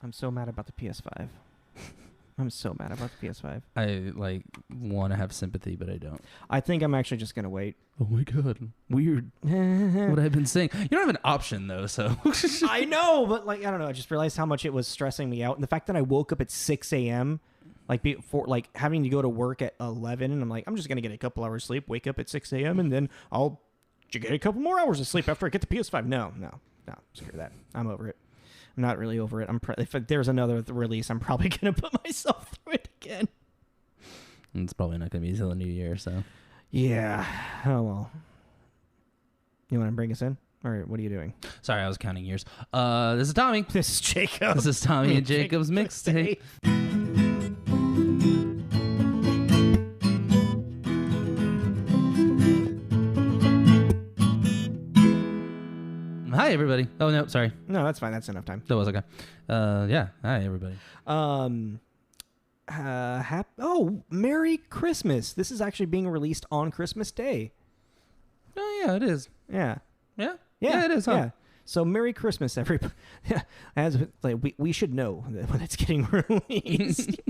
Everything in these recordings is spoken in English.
I'm so mad about the PS5. I'm so mad about the PS5. I want to have sympathy, but I don't. I think I'm actually just gonna wait. Oh my god, weird. What I've been saying. You don't have an option though, so. I know, but I don't know. I just realized how much it was stressing me out, and the fact that I woke up at 6 a.m. Before having to go to work at 11, and I'm like, I'm just gonna get a couple hours sleep, wake up at 6 a.m., and then I'll get a couple more hours of sleep after I get the PS5. No, screw that. I'm over it. I'm not really over it. If there's another release, I'm probably gonna put myself through it again. It's probably not gonna be until the new year, so. Yeah. Oh well. You want to bring us in, or what are you doing? Sorry, I was counting years. This is Tommy. This is Jacob. This is Tommy and Jacob's mixtape. Hi, everybody. Oh, no, sorry. No, that's fine. That's enough time. That was okay. Yeah. Hi, everybody. Merry Christmas. This is actually being released on Christmas Day. Oh, yeah, it is. Yeah. Yeah? Yeah, it is, huh? Yeah. So Merry Christmas, everybody. We should know that when it's getting released,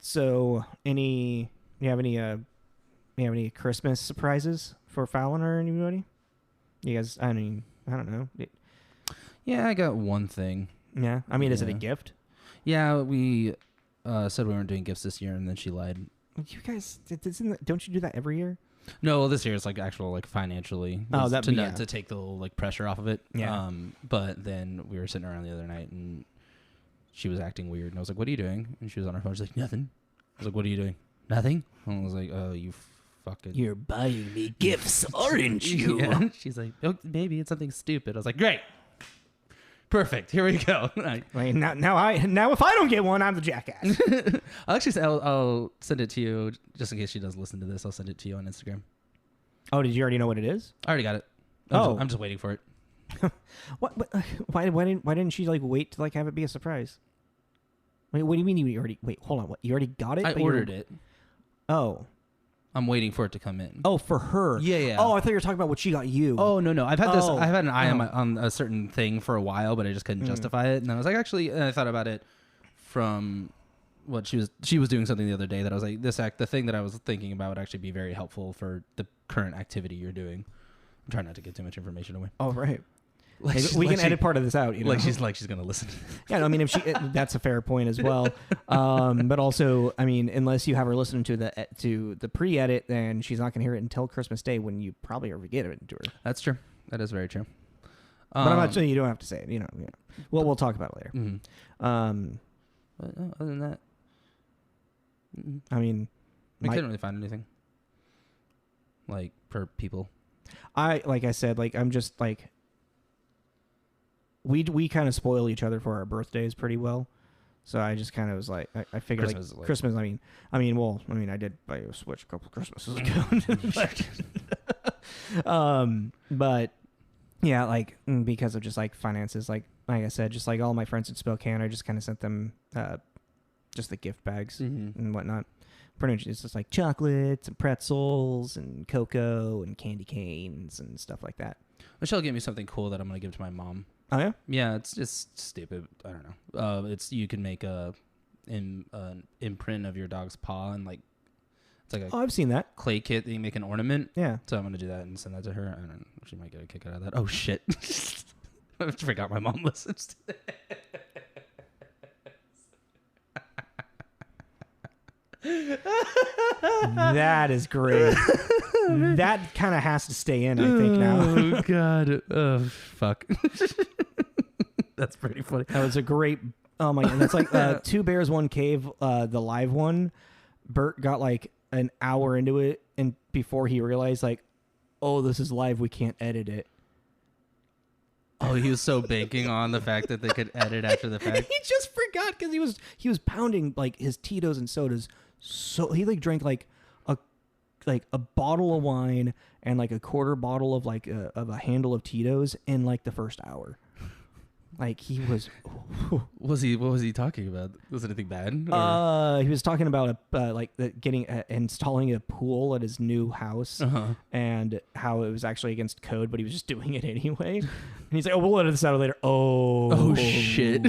So, you have any Christmas surprises for Fallon or anybody? You guys, I don't know. Yeah, I got one thing. Yeah, is it a gift? Yeah, we said we weren't doing gifts this year, and then she lied. You guys, don't you do that every year? No, this year it's actual financially. To take the little pressure off of it. Yeah. But then we were sitting around the other night, and she was acting weird, and I was like, "What are you doing?" And she was on her phone. She's like, "Nothing." I was like, "What are you doing?" "Nothing." And I was like, "Oh, you fucking." "You're buying me gifts, aren't you?" Yeah. She's like, "Oh, maybe it's something stupid." I was like, "Great, perfect. Here we go." Wait, now if I don't get one, I'm the jackass. I'll send it to you just in case she does listen to this. I'll send it to you on Instagram. Oh, did you already know what it is? I already got it. I'm just waiting for it. What? Why didn't she wait to have it be a surprise? Wait, what do you mean you already? Wait, hold on. What? You already got it? I ordered it. Oh. I'm waiting for it to come in. Oh, for her. Yeah. Oh, I thought you were talking about what she got you. Oh, no. I've had an eye on a certain thing for a while, but I just couldn't justify it. And I was like, and I thought about it from what she was doing something the other day that I was like, the thing that I was thinking about would actually be very helpful for the current activity you're doing. I'm trying not to get too much information away. Oh, right. We can edit part of to this out. She's going to listen. Yeah, if that's a fair point as well. But also, unless you have her listening to the pre-edit, then she's not going to hear it until Christmas Day when you probably ever get it to her. That's true. That is very true. But I'm not saying you don't have to say it. Well, we'll talk about it later. Mm-hmm. But other than that, I couldn't really find anything per people. Like I said, I'm just we kind of spoil each other for our birthdays pretty well. So I just kind of was like, I figured Christmas, I did buy you a Switch a couple Christmases ago. But yeah, because of just finances, like I said, just all my friends in Spokane, I just kind of sent them just the gift bags and whatnot. Pretty much it's just chocolates and pretzels and cocoa and candy canes and stuff like that. Michelle gave me something cool that I'm going to give to my mom. Oh, yeah? Yeah, it's just stupid. I don't know. You can make an imprint of your dog's paw and it's I've seen that clay kit that you make an ornament. Yeah. So I'm gonna do that and send that to her. I don't know. She might get a kick out of that. Oh shit! I forgot my mom listens to this. That is great. That kind of has to stay in, I think now. Oh god. Oh fuck. That's pretty funny. That was a great. Oh my god, that's Two Bears One Cave, the live one. Bert got an hour into it, and before he realized oh, this is live, we can't edit it. Oh, he was so banking on the fact that they could edit after the fact. He just forgot because he was pounding his Tito's and sodas. So he drank a bottle of wine and a quarter bottle of of a handle of Tito's in the first hour. He was. What was he talking about? Was it anything bad? He was talking about installing a pool at his new house and how it was actually against code, but he was just doing it anyway. he's like, oh, we'll edit this out later. Oh shit.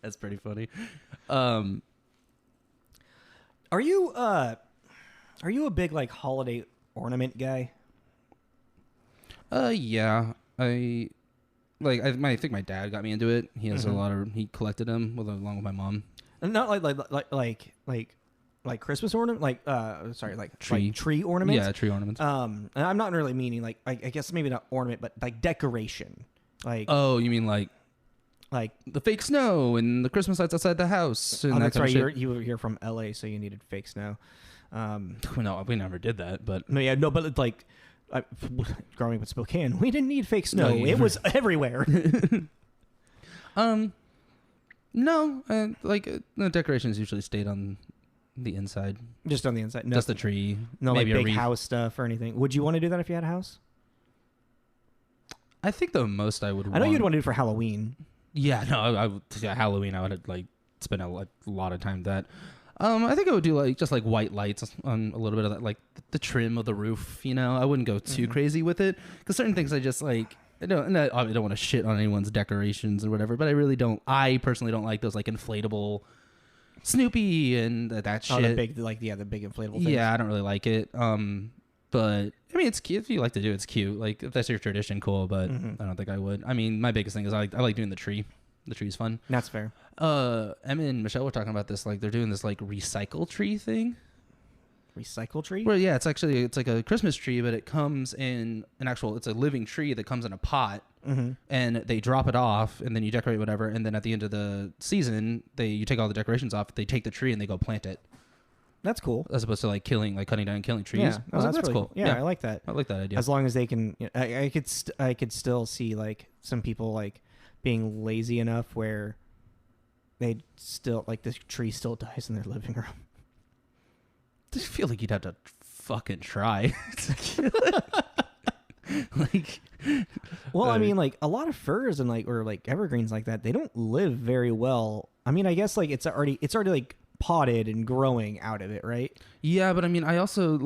That's pretty funny. Are you a big like holiday ornament guy? Yeah. I think my dad got me into it. He has he collected them along with my mom. And not like Christmas ornament, like tree ornaments. Yeah, tree ornaments. And I'm not really meaning like I guess maybe not ornament, but like decoration. Like oh, you mean like the fake snow and the Christmas lights outside the house. And that's right. You were here from LA, so you needed fake snow. No, we never did that. But but it's like growing up in Spokane, we didn't need fake snow. It was everywhere. No, the decorations usually stayed on the inside. Just on the inside. No, just the tree. No, maybe like big house stuff or anything. Would you want to do that if you had a house? I think the most I would. I know you'd want to do it for Halloween. Yeah, no, Halloween. I would like spend a lot of time with that. I think I would do just white lights on a little bit of that, like the trim of the roof. I wouldn't go too crazy with it because certain things I just like. I don't want to shit on anyone's decorations or whatever, but I really don't. I personally don't like those like inflatable Snoopy and that shit. Oh, the big inflatable things. Yeah, I don't really like it. But I mean, it's cute if you like to do it. It's cute. Like if that's your tradition, cool. But I don't think I would. I mean, my biggest thing is I like doing the tree. The tree's fun. That's fair. Emma and Michelle were talking about this. Like they're doing this like recycle tree thing. Recycle tree? Well, yeah, it's like a Christmas tree, but it comes in it's a living tree that comes in a pot, and they drop it off, and then you decorate whatever, and then at the end of the season, you take all the decorations off, they take the tree and they go plant it. That's cool. As opposed to like cutting down and killing trees. Yeah, that's really cool. Yeah, I like that. I like that idea. As long as they can, I could still see like some people like being lazy enough where they still like the tree still dies in their living room. I just feel like you'd have to fucking try. I mean, like a lot of firs and or evergreens like that, they don't live very well. I mean, I guess like it's already like potted and growing out of it, right? Yeah, but I mean, I also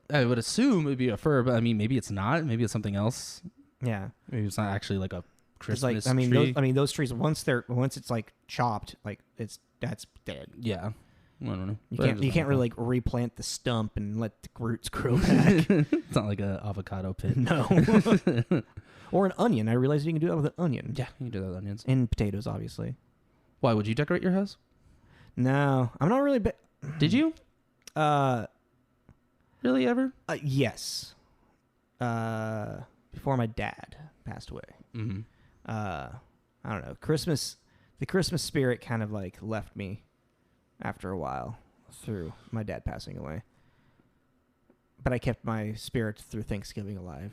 I would assume it'd be a fir, but I mean, maybe it's not. Maybe it's something else. Yeah, maybe it's not actually like a Christmas tree. Those trees once it's like chopped, like that's dead. Yeah. I don't know. You can't really like replant the stump and let the roots grow back. It's not like an avocado pit. No. Or an onion. I realized you can do that with an onion. Yeah, you can do that with onions. And potatoes, obviously. Why, would you decorate your house? No. I'm not really... Did you? Really, ever? Yes. Before my dad passed away. Mm-hmm. I don't know. The Christmas spirit kind of like left me after a while through my dad passing away. But I kept my spirit through Thanksgiving alive.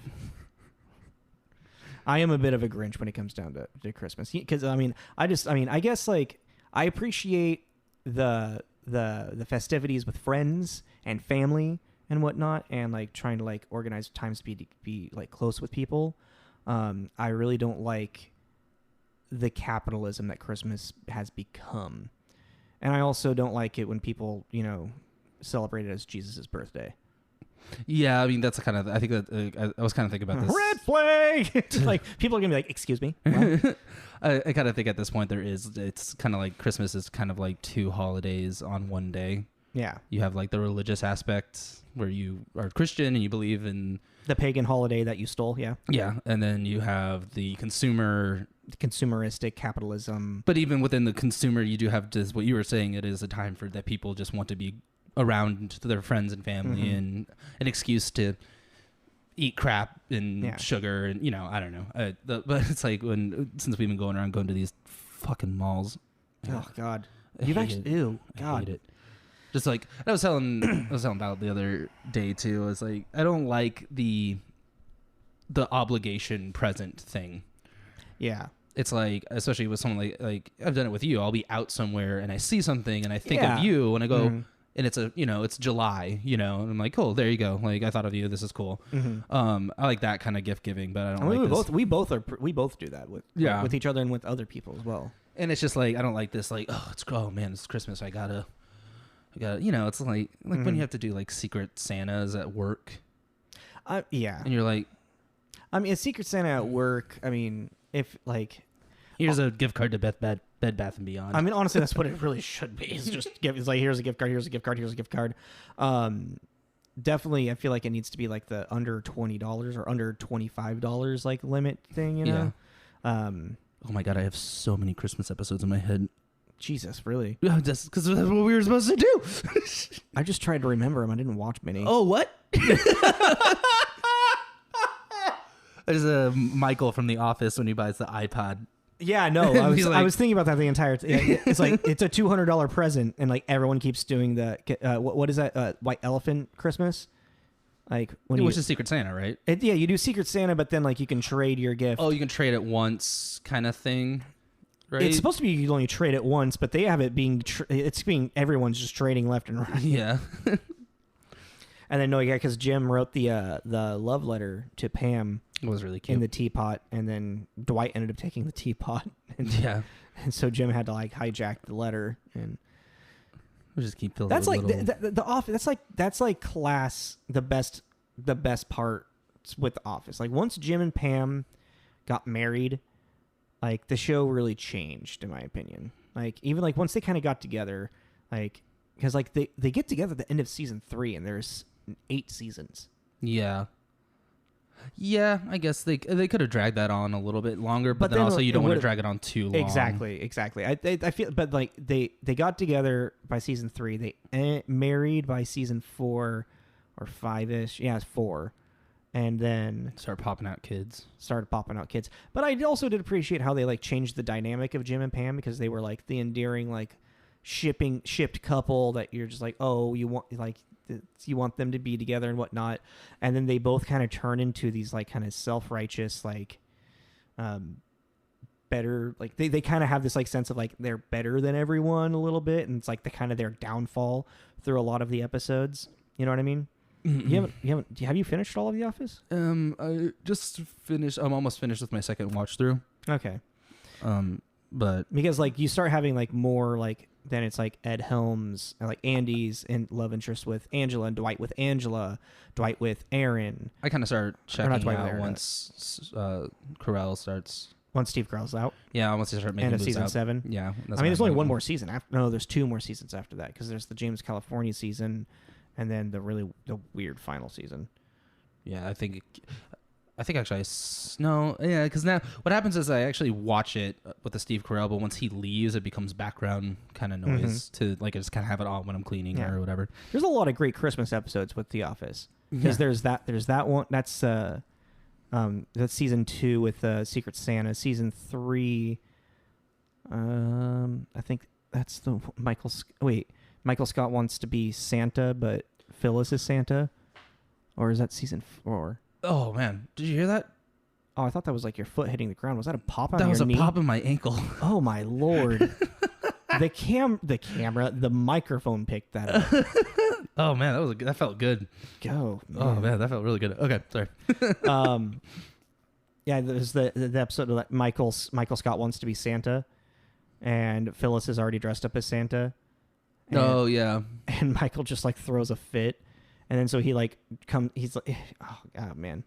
I am a bit of a Grinch when it comes down to Christmas. Because, I guess, like, I appreciate the festivities with friends and family and whatnot, and, like, trying to, like, organize times to be like, close with people. I really don't like the capitalism that Christmas has become. And I also don't like it when people, celebrate it as Jesus' birthday. Yeah, I mean, that's kind of... I think that... I was kind of thinking about this. Red flag! Like, people are going to be like, excuse me? I kind of think at this point it's kind of like Christmas is kind of like two holidays on one day. Yeah. You have, like, the religious aspect where you are Christian and you believe in... The pagan holiday that you stole, yeah. Yeah, and then you have the consumeristic capitalism. But even within the consumer, you do have just what you were saying. It is a time for that people just want to be around their friends and family and an excuse to eat crap and sugar and I don't know. But it's like since we've been going to these fucking malls. Oh God, you've actually ew God. I hate it. Just like I was telling Val the other day too. I was like, I don't like the obligation present thing. Yeah. It's like, especially with someone like I've done it with you. I'll be out somewhere and I see something and I think of you and I go, and it's it's July, and I'm like, cool, there you go. Like I thought of you. This is cool. I like that kind of gift giving, but I don't like this. We both do that with each other and with other people as well. And it's just like, I don't like this. Like, oh man, it's Christmas. I gotta, it's like when you have to do like secret Santas at work. Yeah. And you're like, I mean, a Secret Santa at work. I mean, if like, here's a gift card to Bed Bath and Beyond. I mean, honestly, that's what it really should be. It's just it's like here's a gift card, here's a gift card, here's a gift card. Definitely, I feel like it needs to be like the under $20 or under $25 like limit thing. You know. Yeah. Oh my god, I have so many Christmas episodes in my head. Jesus, really? Yeah, just because that's what we were supposed to do. I just tried to remember them. I didn't watch many. Oh, what? There's a Michael from The Office when he buys the iPod. Yeah, no, I was thinking about that the entire time. It's like it's a $200 present, and like everyone keeps doing the what is that White Elephant Christmas? Like which is Secret Santa, right? Yeah, you do Secret Santa, but then like you can trade your gift. Oh, you can trade it once, kind of thing. Right? It's supposed to be you only trade it once, but they have it being everyone's just trading left and right. Yeah. And then because Jim wrote the love letter to Pam. It was really cute in the teapot, and then Dwight ended up taking the teapot. And so Jim had to like hijack the letter, and we'll just keep filling. That's like the Office. That's like class. The best part with The Office. Like once Jim and Pam got married, like the show really changed, in my opinion. Like even like once they kind of got together, like because like they get together at the end of season 3, and there's 8 seasons. Yeah. Yeah, I guess they could have dragged that on a little bit longer, but then also you don't want to drag it on too long. Exactly. I feel, but like they got together by season 3, they married by season 4 or 5ish. Yeah, it's 4, and then started popping out kids. But I also did appreciate how they like changed the dynamic of Jim and Pam, because they were like the endearing like shipped couple that you're just like, oh, you want them to be together and whatnot, and then they both kind of turn into these like kind of self-righteous like better, like they kind of have this like sense of like they're better than everyone a little bit, and it's like the kind of their downfall through a lot of the episodes. You know what I mean? Mm-hmm. Have you finished all of The Office? I just finished. I'm almost finished with my second watch through. Okay. But because like you start having like more like then it's like Ed Helms and like Andy's and love interest with Angela, and Dwight with Angela, Dwight with Aaron. I kind of started checking out once Carell starts. Once Steve Carell's out. Yeah, once they start making moves season out. 7. Yeah, I mean, there's only one more season. There's 2 more seasons after that, because there's the James California season, and then the weird final season. Yeah, I think actually because now what happens is I actually watch it with the Steve Carell, but once he leaves, it becomes background kind of noise to like I just kind of have it on when I'm cleaning or whatever. There's a lot of great Christmas episodes with The Office, because there's that one that's season 2 with Secret Santa. Season 3, I think that's the Michael Scott wants to be Santa, but Phyllis is Santa, or is that season 4? Oh man, did you hear that? Oh, I thought that was like your foot hitting the ground. Was that a pop on your knee? That was a pop in my ankle. Oh my lord. the microphone picked that up. Oh man, that felt good. Go. Man. Oh man, that felt really good. Okay, sorry. Yeah, there's the episode that Michael Scott wants to be Santa, and Phyllis is already dressed up as Santa. Oh yeah. And Michael just like throws a fit. And then so he like he's like, oh god, man,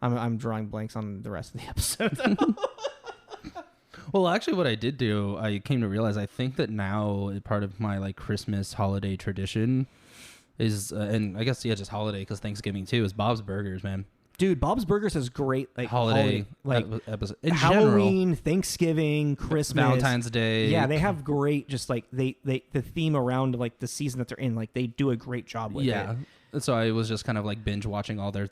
I'm drawing blanks on the rest of the episode. Well, actually, what I did do, I came to realize, I think that now part of my like Christmas holiday tradition is, and I guess just holiday because Thanksgiving too, is Bob's Burgers, man. Dude, Bob's Burgers is great. Like holiday like episode in Halloween, general. Thanksgiving, Christmas, Valentine's Day. Yeah, they have great just like the theme around like the season that they're in. Like they do a great job with it. Yeah. So I was just kind of like binge watching all their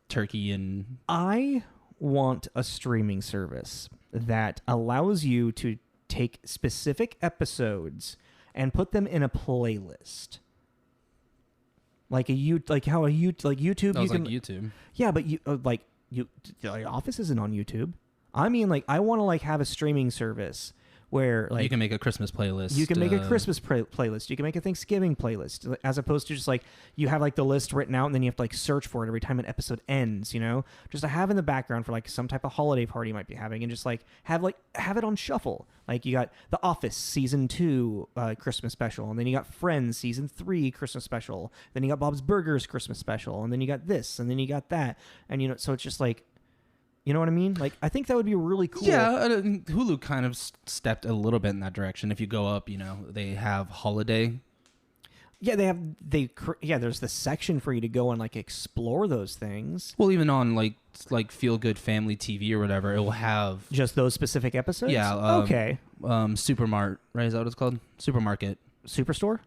turkey and... I want a streaming service that allows you to take specific episodes and put them in a playlist. Like YouTube. That was you can, like YouTube. Yeah, but Office isn't on YouTube. I mean, like I want to like have a streaming service where like you can make a Christmas playlist. You can make a Christmas playlist. You can make a Thanksgiving playlist, as opposed to just like you have like the list written out and then you have to like search for it every time an episode ends, you know, just to have in the background for like some type of holiday party you might be having, and just like have it on shuffle. Like you got The Office season 2 Christmas special, and then you got Friends season 3 Christmas special, then you got Bob's Burgers Christmas special, and then you got this, and then you got that, and you know, so it's just like You know what I mean? Like, I think that would be really cool. Yeah, Hulu kind of stepped a little bit in that direction. If you go up, they have holiday. Yeah, there's the section for you to go and like explore those things. Well, even on like Feel Good Family TV or whatever, it will have just those specific episodes. Yeah. Okay. Supermart, right? Is that what it's called? Supermarket. Superstore.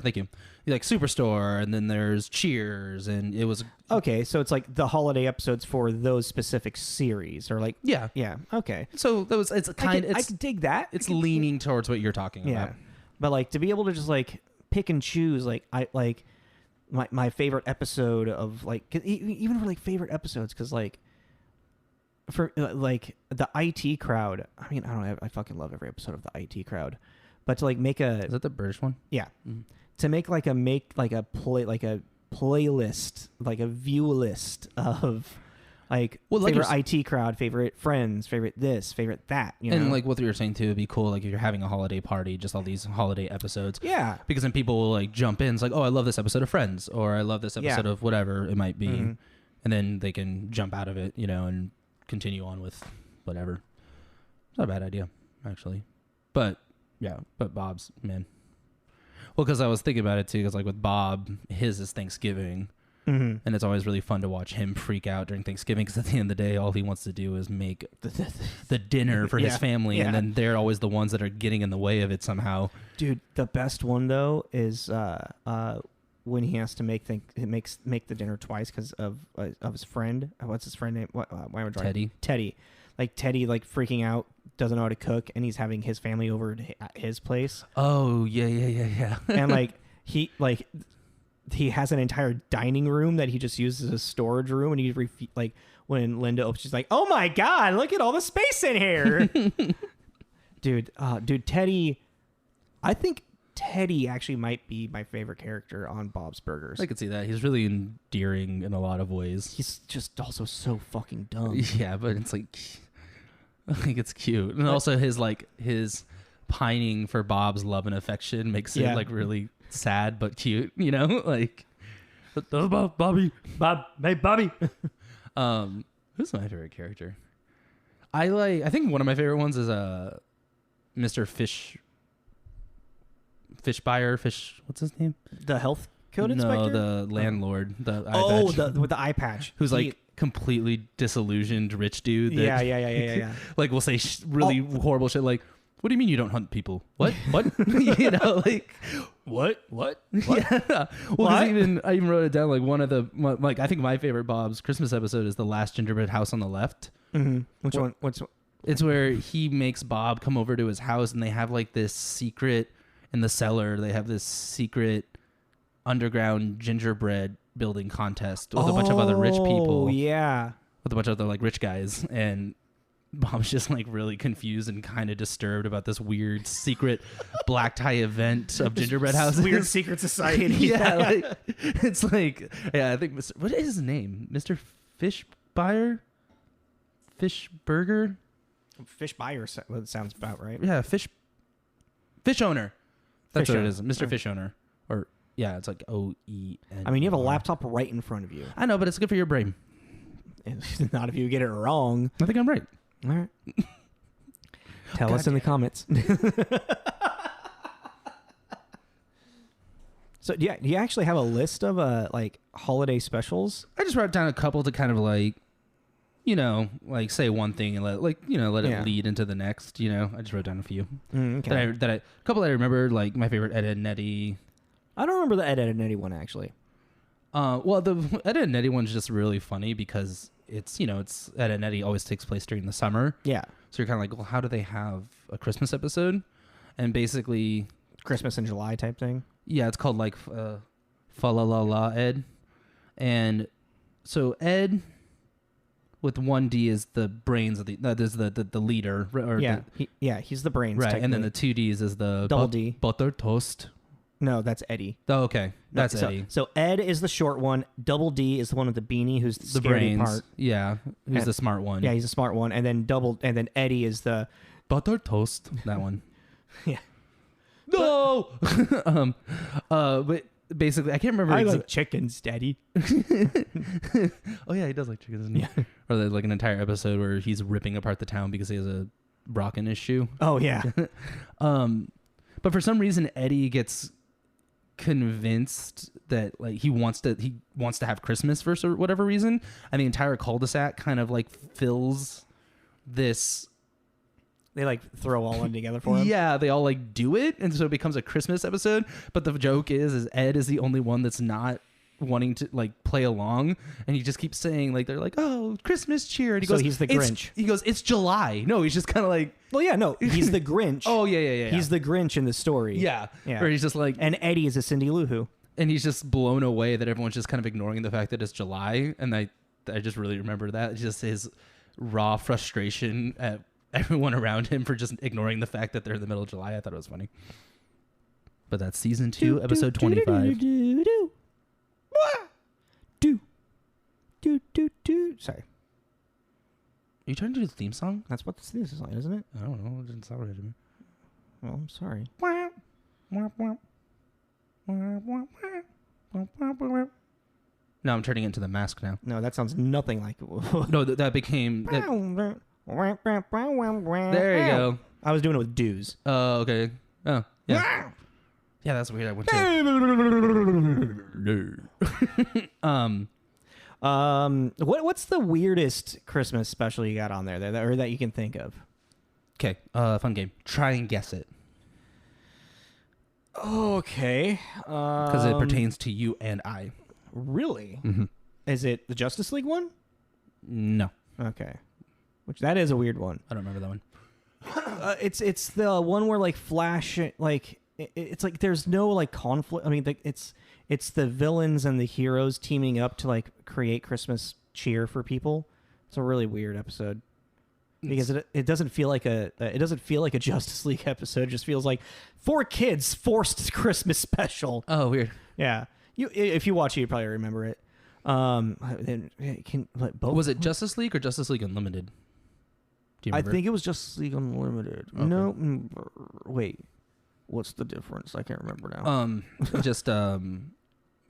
Thank you. Like Superstore, and then there's Cheers, and it was okay. So it's like the holiday episodes for those specific series, or like yeah. Okay. So it's kind. I could dig that. It's leaning towards what you're talking about. But like to be able to just like pick and choose, like I like my favorite episode of like even for like favorite episodes, because like for like the IT crowd. I mean, I don't know. I fucking love every episode of the IT crowd. But to like make a is that the British one? Yeah, to make a playlist, like a view list of like favorite IT crowd, favorite friends, favorite this, favorite that. And like what you were saying too, it'd be cool like if you're having a holiday party, just all these holiday episodes. Yeah, because then people will like jump in. It's like, oh, I love this episode of Friends, or I love this episode of whatever it might be, and then they can jump out of it, and continue on with whatever. It's not a bad idea, actually, but. Yeah, but Bob's, man. Well, because I was thinking about it, too, because, like, with Bob, his is Thanksgiving, and it's always really fun to watch him freak out during Thanksgiving, because at the end of the day, all he wants to do is make the dinner for his family, and then they're always the ones that are getting in the way of it somehow. Dude, the best one, though, is when he has to make the dinner twice because of his friend. What's his friend name? Why am I drawing? Teddy. Like, Teddy, like, freaking out. Doesn't know how to cook, and he's having his family over at his place. Oh yeah. And like he has an entire dining room that he just uses as a storage room, and like when Linda opens, she's like, "Oh my god, look at all the space in here." dude, Teddy. I think Teddy actually might be my favorite character on Bob's Burgers. I could see that. He's really endearing in a lot of ways. He's just also so fucking dumb. Yeah, but it's like. I think it's cute, and also his pining for Bob's love and affection makes it like really sad but cute, like Bobby, hey Bobby. Who's my favorite character? I think one of my favorite ones is Mr. Fish buyer. What's his name? The health code inspector. No, the landlord. With the eye patch. Who's like completely disillusioned rich dude that, yeah. like will say really horrible shit like, what do you mean you don't hunt people? What like what yeah. Well, I even wrote it down, like one of the like I think my favorite Bob's Christmas episode is the last gingerbread house on the left. Which one? It's where he makes Bob come over to his house, and they have like this secret in the cellar, they have this secret underground gingerbread building contest with a bunch of other rich people. Oh, yeah. With a bunch of other like rich guys, and Bob's just like really confused and kind of disturbed about this weird secret black tie event of gingerbread houses. Weird secret society. Yeah, it's like, I think what is his name? Mr. Fish Buyer? Fish Burger? Fish Buyer sounds about right. Yeah, fish owner. That's what it is. Mr. Fish Owner. Or yeah, it's like OEN. I mean, you have a laptop right in front of you. I know, but it's good for your brain. Not if you get it wrong. I think I'm right. All right. Tell us in the comments. So do you actually have a list of like holiday specials? I just wrote down a couple to kind of like, like say one thing and let it lead into the next. I just wrote down a few. Okay. A couple that I remember, like my favorite Ed, Edd n Eddy. I don't remember the Ed, Edd n Eddy one actually. Well, the Ed, Edd n Eddy one's just really funny because it's Ed, Edd n Eddy always takes place during the summer. Yeah. So you're kind of like, well, how do they have a Christmas episode? And basically, Christmas in July type thing. Yeah, it's called like Fa La La La Ed, and so Ed with one D is the brains of there's the leader. Or he's the brains. Right, and then the two D's is the double D. Butter toast. No, that's Eddie. Oh, okay. That's Eddie. So Ed is the short one. Double D is the one with the beanie, who's the brains part. Yeah, who's the smart one. Yeah, he's a smart one. And then Eddie is the butter toast. That one. Yeah. No. But basically, I can't remember. I like chickens, Daddy. Oh yeah, he does like chickens, doesn't he? Yeah. Or there's like an entire episode where he's ripping apart the town because he has a rock in his shoe. Oh yeah. But for some reason, Eddie gets convinced that like he wants to have Christmas for whatever reason, and the entire cul-de-sac kind of like fills this. They like throw all in together for him. Yeah, they all like do it, and so it becomes a Christmas episode. But the joke is Ed is the only one that's not wanting to like play along, and he just keeps saying like they're like, oh, Christmas cheer, and he goes, he's the Grinch. He goes, it's July. No, he's just kind of like, well, yeah, no, he's the Grinch. Oh yeah. He's the Grinch in the story. Yeah. Where he's just like, and Eddie is a Cindy Lou Who, and he's just blown away that everyone's just kind of ignoring the fact that it's July, and I just really remember that. It's just his raw frustration at everyone around him for just ignoring the fact that they're in the middle of July. I thought it was funny. But that's season 2, episode 25. Sorry. Are you trying to do the theme song? That's what this is like, isn't it? I don't know. It didn't sound right to me. Well, I'm sorry. No, I'm turning it into the mask now. No, that sounds nothing like it. No, that became... There you go. I was doing it with dues. Oh, okay. Oh, yeah. Yeah, that's weird. I went to... What's the weirdest Christmas special you got on there that you can think of? Okay, fun game. Try and guess it. Okay. Because it pertains to you and I. Really? Mm-hmm. Is it the Justice League one? No. Okay. Which that is a weird one. I don't remember that one. It's the one where like Flash like it's like there's no like conflict. I mean it's the villains and the heroes teaming up to like create Christmas cheer for people. It's a really weird episode because it doesn't feel like a Justice League episode. It just feels like 4 kids forced Christmas special. Oh, weird. Yeah. If you watch it, you probably remember it. Was it Justice League or Justice League Unlimited? Do you remember? I think it was Justice League Unlimited. Okay. No, wait. What's the difference? I can't remember now.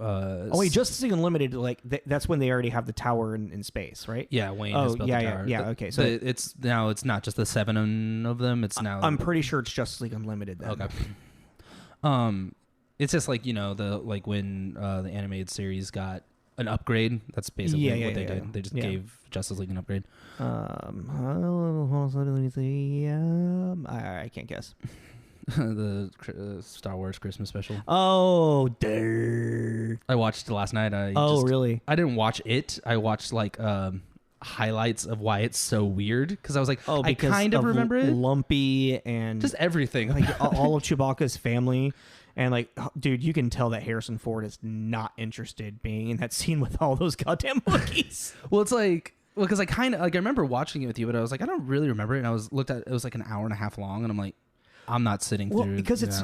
Oh wait, Justice League Unlimited. Like that's when they already have the tower in space, right? Yeah, Wayne has built the tower. Yeah. Okay, so it's not just the 7 of them. It's now. I'm pretty sure it's Justice League Unlimited. Then. Okay. It's just like when the animated series got an upgrade. That's basically what they did. They just gave Justice League an upgrade. I can't guess. The Star Wars Christmas special. Oh, dear. I watched it last night. Really? I didn't watch it. I watched highlights of why it's so weird because I was like, I kind of remember it. Lumpy and just everything, like all of Chewbacca's family. And like, dude, you can tell that Harrison Ford is not interested being in that scene with all those goddamn Wookiees. Well, it's like, because I kind of like, I remember watching it with you, but I was like, I don't really remember it. And I looked at it was like an hour and a half long, and I'm like, I'm not sitting through because it's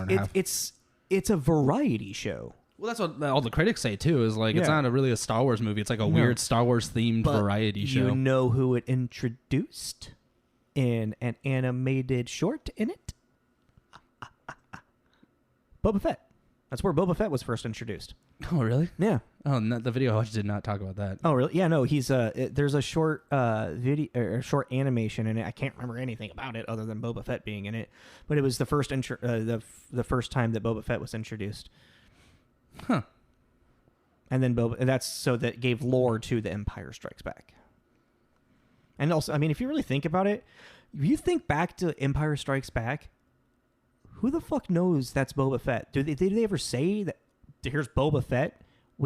a variety show. Well, that's what all the critics say too. Is like it's not really a Star Wars movie. It's like a weird Star Wars themed variety show. You know who it introduced in an animated short in it? Boba Fett. That's where Boba Fett was first introduced. Oh, really? Yeah. Oh, the video I watched did not talk about that. Oh, really? Yeah, no. He's there's a short video or short animation in it. I can't remember anything about it other than Boba Fett being in it. But it was the first the first time that Boba Fett was introduced. Huh. And then that gave lore to The Empire Strikes Back. And also, I mean, if you really think about it, if you think back to Empire Strikes Back, who the fuck knows that's Boba Fett? Did they ever say that here's Boba Fett?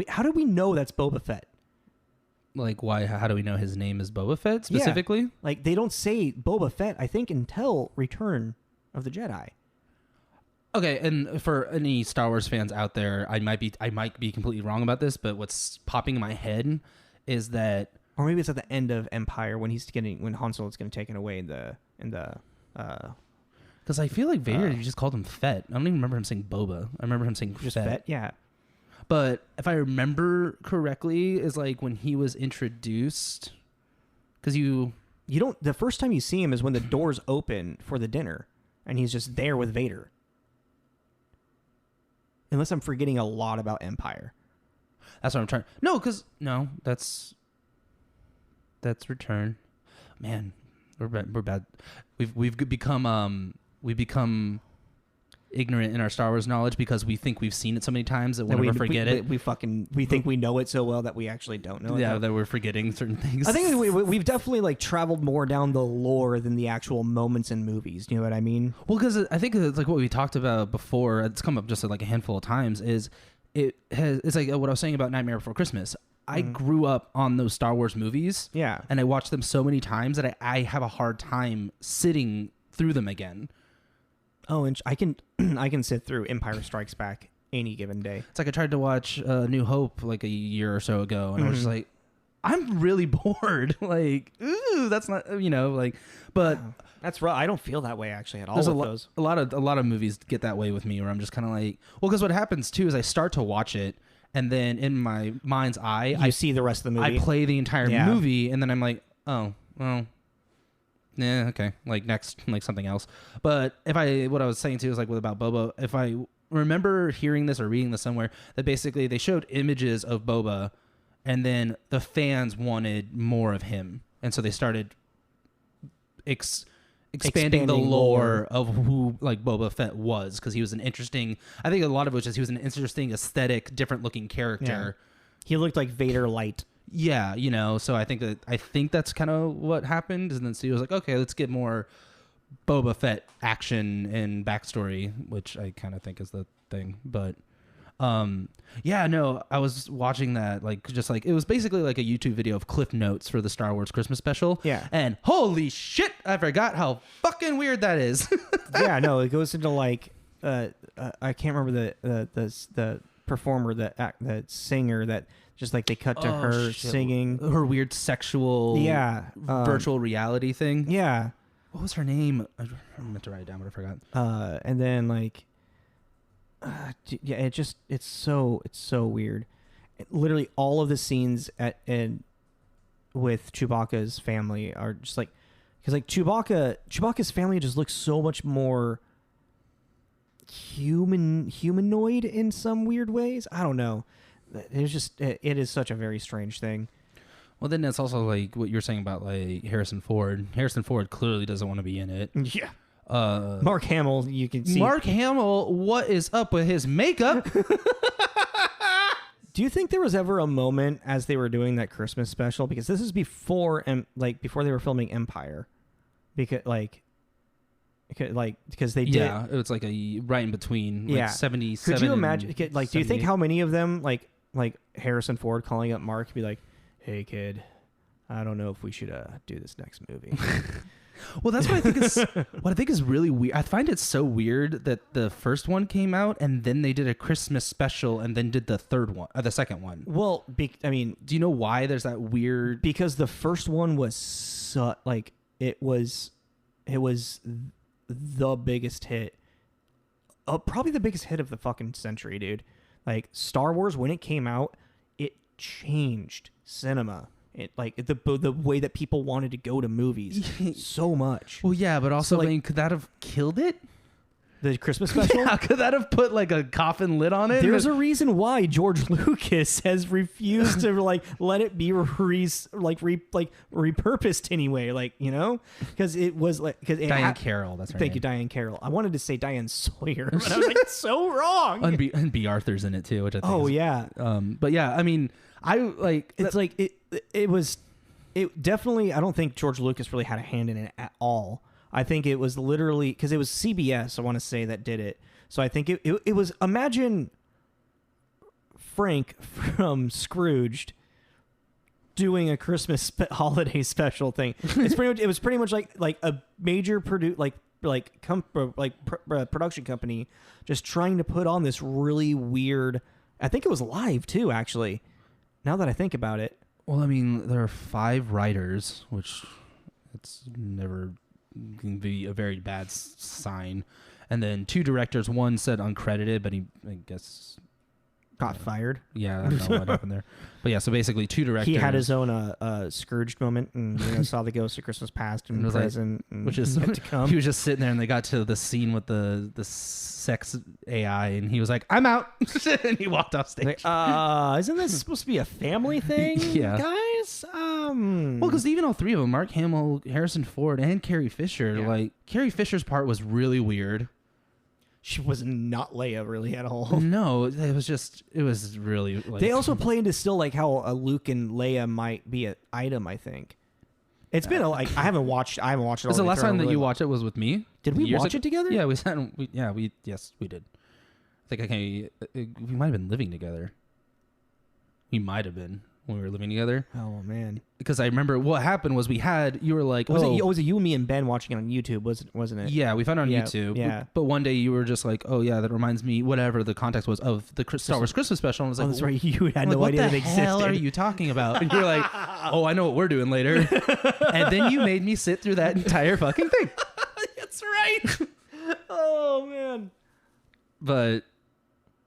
How do we know that's Boba Fett? Like, why? How do we know his name is Boba Fett specifically? Yeah. Like, they don't say Boba Fett, I think, until Return of the Jedi. Okay, and for any Star Wars fans out there, I might be completely wrong about this, but what's popping in my head is that, or maybe it's at the end of Empire when Han Solo's getting taken away in the. Because I feel like Vader, you just called him Fett. I don't even remember him saying Boba. I remember him saying just Fett. Yeah. But if I remember correctly, is like when he was introduced, because you don't. The first time you see him is when the doors open for the dinner, and he's just there with Vader. unless I'm forgetting a lot about Empire. That's what I'm trying. No, because that's Return. Man, we're bad. We've become ignorant in our Star Wars knowledge because we think we've seen it so many times that we'll never forget it. We think we know it so well that we actually don't know it. Yeah, that we're forgetting certain things. I think we've definitely like traveled more down the lore than the actual moments in movies. Do you know what I mean? Well, because I think it's like what we talked about before. It's come up just like a handful of times. It's like what I was saying about Nightmare Before Christmas. I grew up on those Star Wars movies. Yeah. And I watched them so many times that I have a hard time sitting through them again. Oh, and I can sit through Empire Strikes Back any given day. It's like I tried to watch New Hope like a year or so ago, and I was just like, I'm really bored. Like, ooh, that's not, but that's right. I don't feel that way actually at all. There's with those. A lot of movies get that way with me, where I'm just kind of like, well, because what happens too is I start to watch it, and then in my mind's eye, I see the rest of the movie. I play the entire movie, and then I'm like, oh, well. Yeah, okay. Like next, like something else. But what I was saying too is like about Boba, if I remember hearing this or reading this somewhere, that basically they showed images of Boba and then the fans wanted more of him. And so they started expanding the lore of who like Boba Fett was, because he was an interesting, I think a lot of it was just he was an interesting aesthetic, different looking character. Yeah. He looked like Vader light. Yeah, so I think that's kind of what happened, and then Steve was like, okay, let's get more Boba Fett action and backstory, which I kind of think is the thing. But I was watching that it was basically like a YouTube video of cliff notes for the Star Wars Christmas special. Yeah, and holy shit, I forgot how fucking weird that is. Yeah, no, it goes into like I can't remember the performer, the singer that. Just like they cut to her singing. Her weird sexual virtual reality thing. Yeah. What was her name? I meant to write it down, but I forgot. And then it's so weird. Literally all of the scenes with Chewbacca's family are just like, because like Chewbacca's family just looks so much more humanoid in some weird ways. I don't know. It is such a very strange thing. Well, then that's also like what you're saying about like Harrison Ford. Harrison Ford clearly doesn't want to be in it. Yeah. Mark Hamill, you can see. Mark Hamill, what is up with his makeup? Do you think there was ever a moment as they were doing that Christmas special, because this is before they were filming Empire, because they did. Yeah, it was like a right in between. Like 77. Could you imagine? Like, do you think how many of them like Harrison Ford calling up Mark, be like, "Hey kid, I don't know if we should do this next movie." Well, that's what I think is really weird. I find it so weird that the first one came out and then they did a Christmas special and then did the second one. Well, do you know why there's that weird? Because the first one was it was the biggest hit, probably the biggest hit of the fucking century, dude. Like Star Wars, when it came out, it changed cinema. It the way that people wanted to go to movies so much. Well, yeah, but also, could that have killed it? The Christmas special? Yeah, could that have put like a coffin lid on it? There's a reason why George Lucas has refused to let it be repurposed anyway, because it was Diane Carroll. That's her name. Thank you, Diane Carroll. I wanted to say Diane Sawyer, but I was like, so wrong. And B. Arthur's in it too, which I think. Yeah. But yeah, I mean, it was definitely. I don't think George Lucas really had a hand in it at all. I think it was literally because it was CBS, I want to say, that did it. So I think it was, imagine Frank from Scrooged doing a Christmas holiday special thing. It was pretty much like a major production company just trying to put on this really weird. I think it was live too, actually. Now that I think about it. Well, I mean, there are 5 writers, which it's never can be a very bad sign, and then 2 directors. One said uncredited, but I guess got fired. Yeah, I don't know what happened there. But yeah, so basically 2 directors. He had his own Scrooged moment and saw the ghost of Christmas past and present, like, which is yet to come. He was just sitting there, and they got to the scene with the sex AI, and he was like, "I'm out," and he walked off stage. Like, isn't this supposed to be a family thing, yeah, guys? Well, because even all 3 of them, Mark Hamill, Harrison Ford, and Carrie Fisher, like Carrie Fisher's part was really weird. She was not Leia really at all. No, it was really. Like, they also play into still like how Luke and Leia might be an item. I think it's been I haven't watched it. Was the last time that you watched it was with me? Did we watch it together? Yeah, we did. I think we might have been living together. We might have been when we were living together. Oh man! Because I remember what happened was you were like, was it you, me, and Ben watching it on YouTube? Wasn't it? Yeah, we found it on YouTube. Yeah. But one day you were just like, oh yeah, that reminds me, whatever the context was of the Star Wars Christmas special. And I was like, that's right. You had no idea that existed. What the hell are you talking about? And you're like, oh, I know what we're doing later. And then you made me sit through that entire fucking thing. That's right. Oh man. But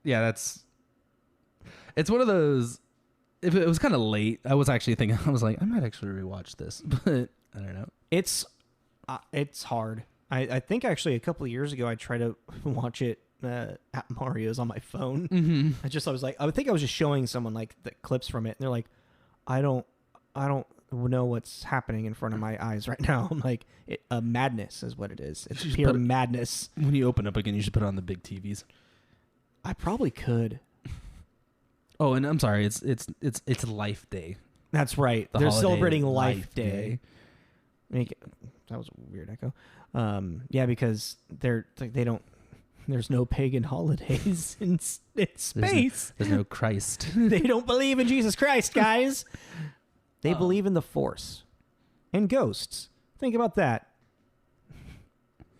yeah, it's one of those. If it was kind of late, I was actually thinking, I was like, I might actually rewatch this, but I don't know. It's hard. I think actually a couple of years ago I tried to watch it at Mario's on my phone. Mm-hmm. I think I was just showing someone like the clips from it, and they're like, I don't know what's happening in front of my eyes right now. I'm like, madness is what it is. It's pure madness. When you open up again, you should put it on the big TVs. I probably could. Oh, and I'm sorry, it's Life Day. That's right. They're celebrating Life Day. That was a weird echo. Yeah, because they don't. There's no pagan holidays in space. There's no Christ. They don't believe in Jesus Christ, guys. They believe in the Force and ghosts. Think about that.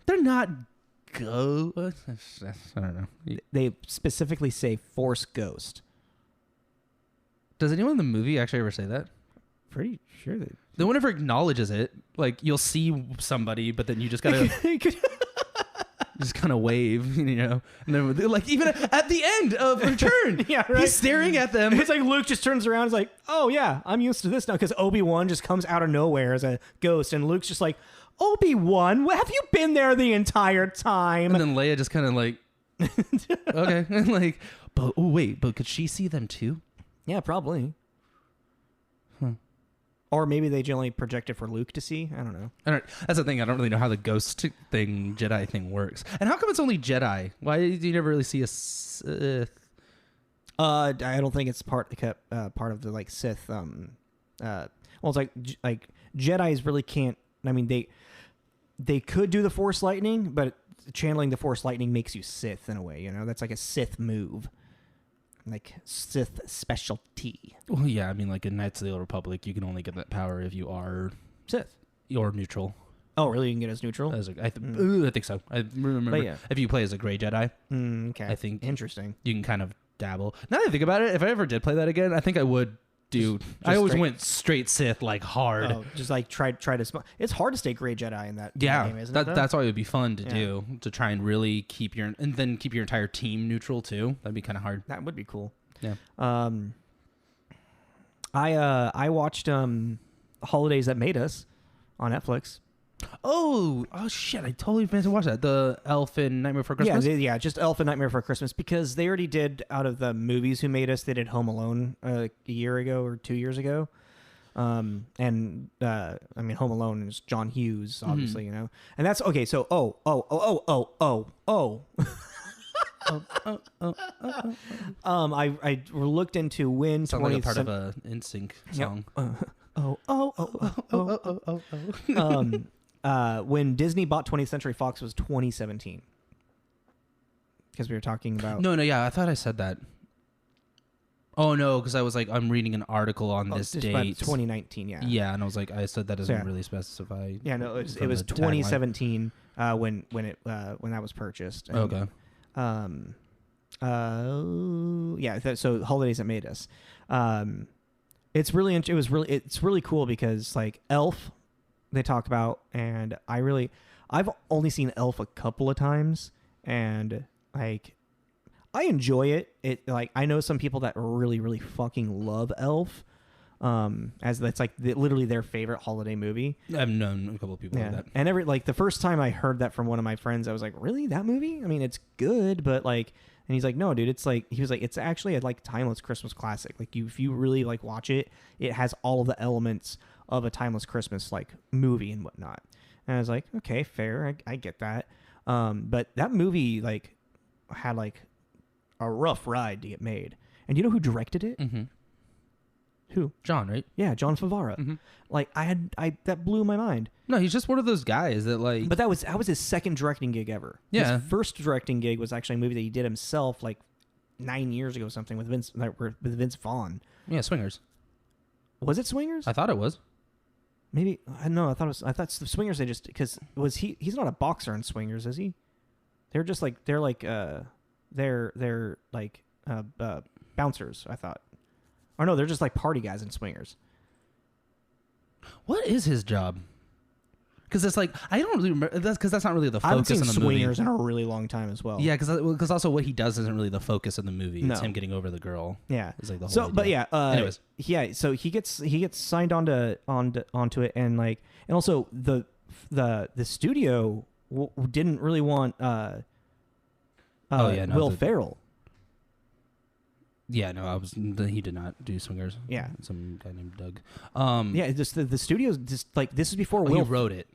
They're not ghosts. I don't know. They specifically say Force ghost. Does anyone in the movie actually ever say that? Pretty sure that. No one ever acknowledges it. Like, you'll see somebody, but then you just gotta just kind of wave, you know. And then, like, even at the end of Return, yeah, right. He's staring at them. It's like Luke just turns around. He's like, "Oh yeah, I'm used to this now." Because Obi-Wan just comes out of nowhere as a ghost, and Luke's just like, "Obi-Wan, have you been there the entire time?" And then Leia just kind of like, okay, and like, but could she see them too? Yeah, probably. Or maybe they generally project it for Luke to see. I don't know. That's the thing. I don't really know how the ghost thing, Jedi thing works. And how come it's only Jedi? Why do you never really see a Sith? I don't think it's part of the like Sith. Well, it's like Jedi's really can't. I mean, they could do the Force lightning, but channeling the Force lightning makes you Sith in a way. You know, that's like a Sith move. Like Sith specialty. Well, yeah, I mean, like in Knights of the Old Republic, you can only get that power if you are Sith or neutral. Oh, really? You can get as neutral? I think so. I remember if you play as a gray Jedi. Okay. I think interesting. You can kind of dabble. Now that I think about it, if I ever did play that again, I think I would do. I always went straight Sith, like hard. Oh, just like try to. It's hard to stay gray Jedi in that game, isn't it? That's why it would be fun to do, to try and really keep your entire team neutral too. That'd be kind of hard. That would be cool. Yeah. I watched Holidays That Made Us on Netflix. Oh shit! I totally meant to watch that. The Elf in Nightmare Before Christmas. Yeah, just Elf in Nightmare Before Christmas, because they already did, out of the movies Who Made Us, they did Home Alone a year ago or 2 years ago. I mean, Home Alone is John Hughes, obviously, you know, and that's okay. So I looked into when sounds like a part of a NSYNC song. When Disney bought 20th Century Fox was 2017. Because we were talking about... No, yeah, I thought I said that. Oh, no, because I was like, I'm reading an article on this date. 2019, yeah. Yeah, and I was like, I said that doesn't really specify. Yeah, no, it was 2017 when that was purchased. And, okay. So Holidays That Made Us. It's really cool because like Elf, they talk about, and I've only seen Elf a couple of times, and like I enjoy it. It like I know some people that really really fucking love Elf. As that's like literally their favorite holiday movie. I've known a couple of people like that. And the first time I heard that from one of my friends, I was like, really, that movie? I mean, it's good, but like, and he's like, no, dude, it's like, he was like, it's actually a like timeless Christmas classic. Like if you really like watch it, it has all of the elements of a timeless Christmas like movie and whatnot. And I was like, okay, fair. I get that. But that movie like had like a rough ride to get made. And you know who directed it? Mm-hmm. Who? John, right? Yeah, John Favreau. Mm-hmm. Like that blew my mind. No, he's just one of those guys that like. But that was his second directing gig ever. Yeah. His first directing gig was actually a movie that he did himself like 9 years ago, something with Vince Vaughn. Yeah, Swingers. Was it Swingers? I thought it was. Maybe I know. I thought the Swingers. They just because he's not a boxer in Swingers, is he? They're bouncers. I thought. Or no, they're just like party guys in Swingers. What is his job? Because it's like I don't really remember. That's not really the focus I haven't seen of the Swingers movie. in a really long time as well. Yeah, because also what he does isn't really the focus of the movie. No. It's him getting over the girl. Yeah, it's like the whole. So, idea. but yeah. Anyways, yeah. So he gets signed onto it, and like, and also the studio didn't really want Will Ferrell. Yeah, no, he did not do Swingers. Yeah, some guy named Doug. Yeah, just the studio's just like this is before Will. He wrote it.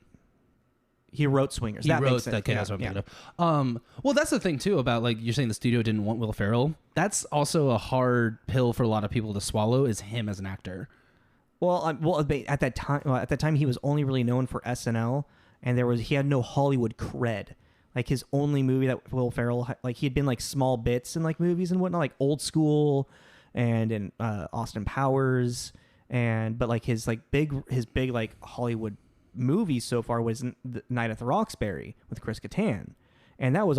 He wrote Swingers. He that wrote makes sense. that. That's what I'm thinking of. Well, that's the thing too about like you're saying the studio didn't want Will Ferrell. That's also a hard pill for a lot of people to swallow. Is him as an actor. Well, at that time, he was only really known for SNL, and he had no Hollywood cred. Like his only movie that Will Ferrell like he had been like small bits in like movies and whatnot, like Old School, and in Austin Powers, but like his big like Hollywood movie so far was the Night at the Roxbury with Chris Kattan, and that was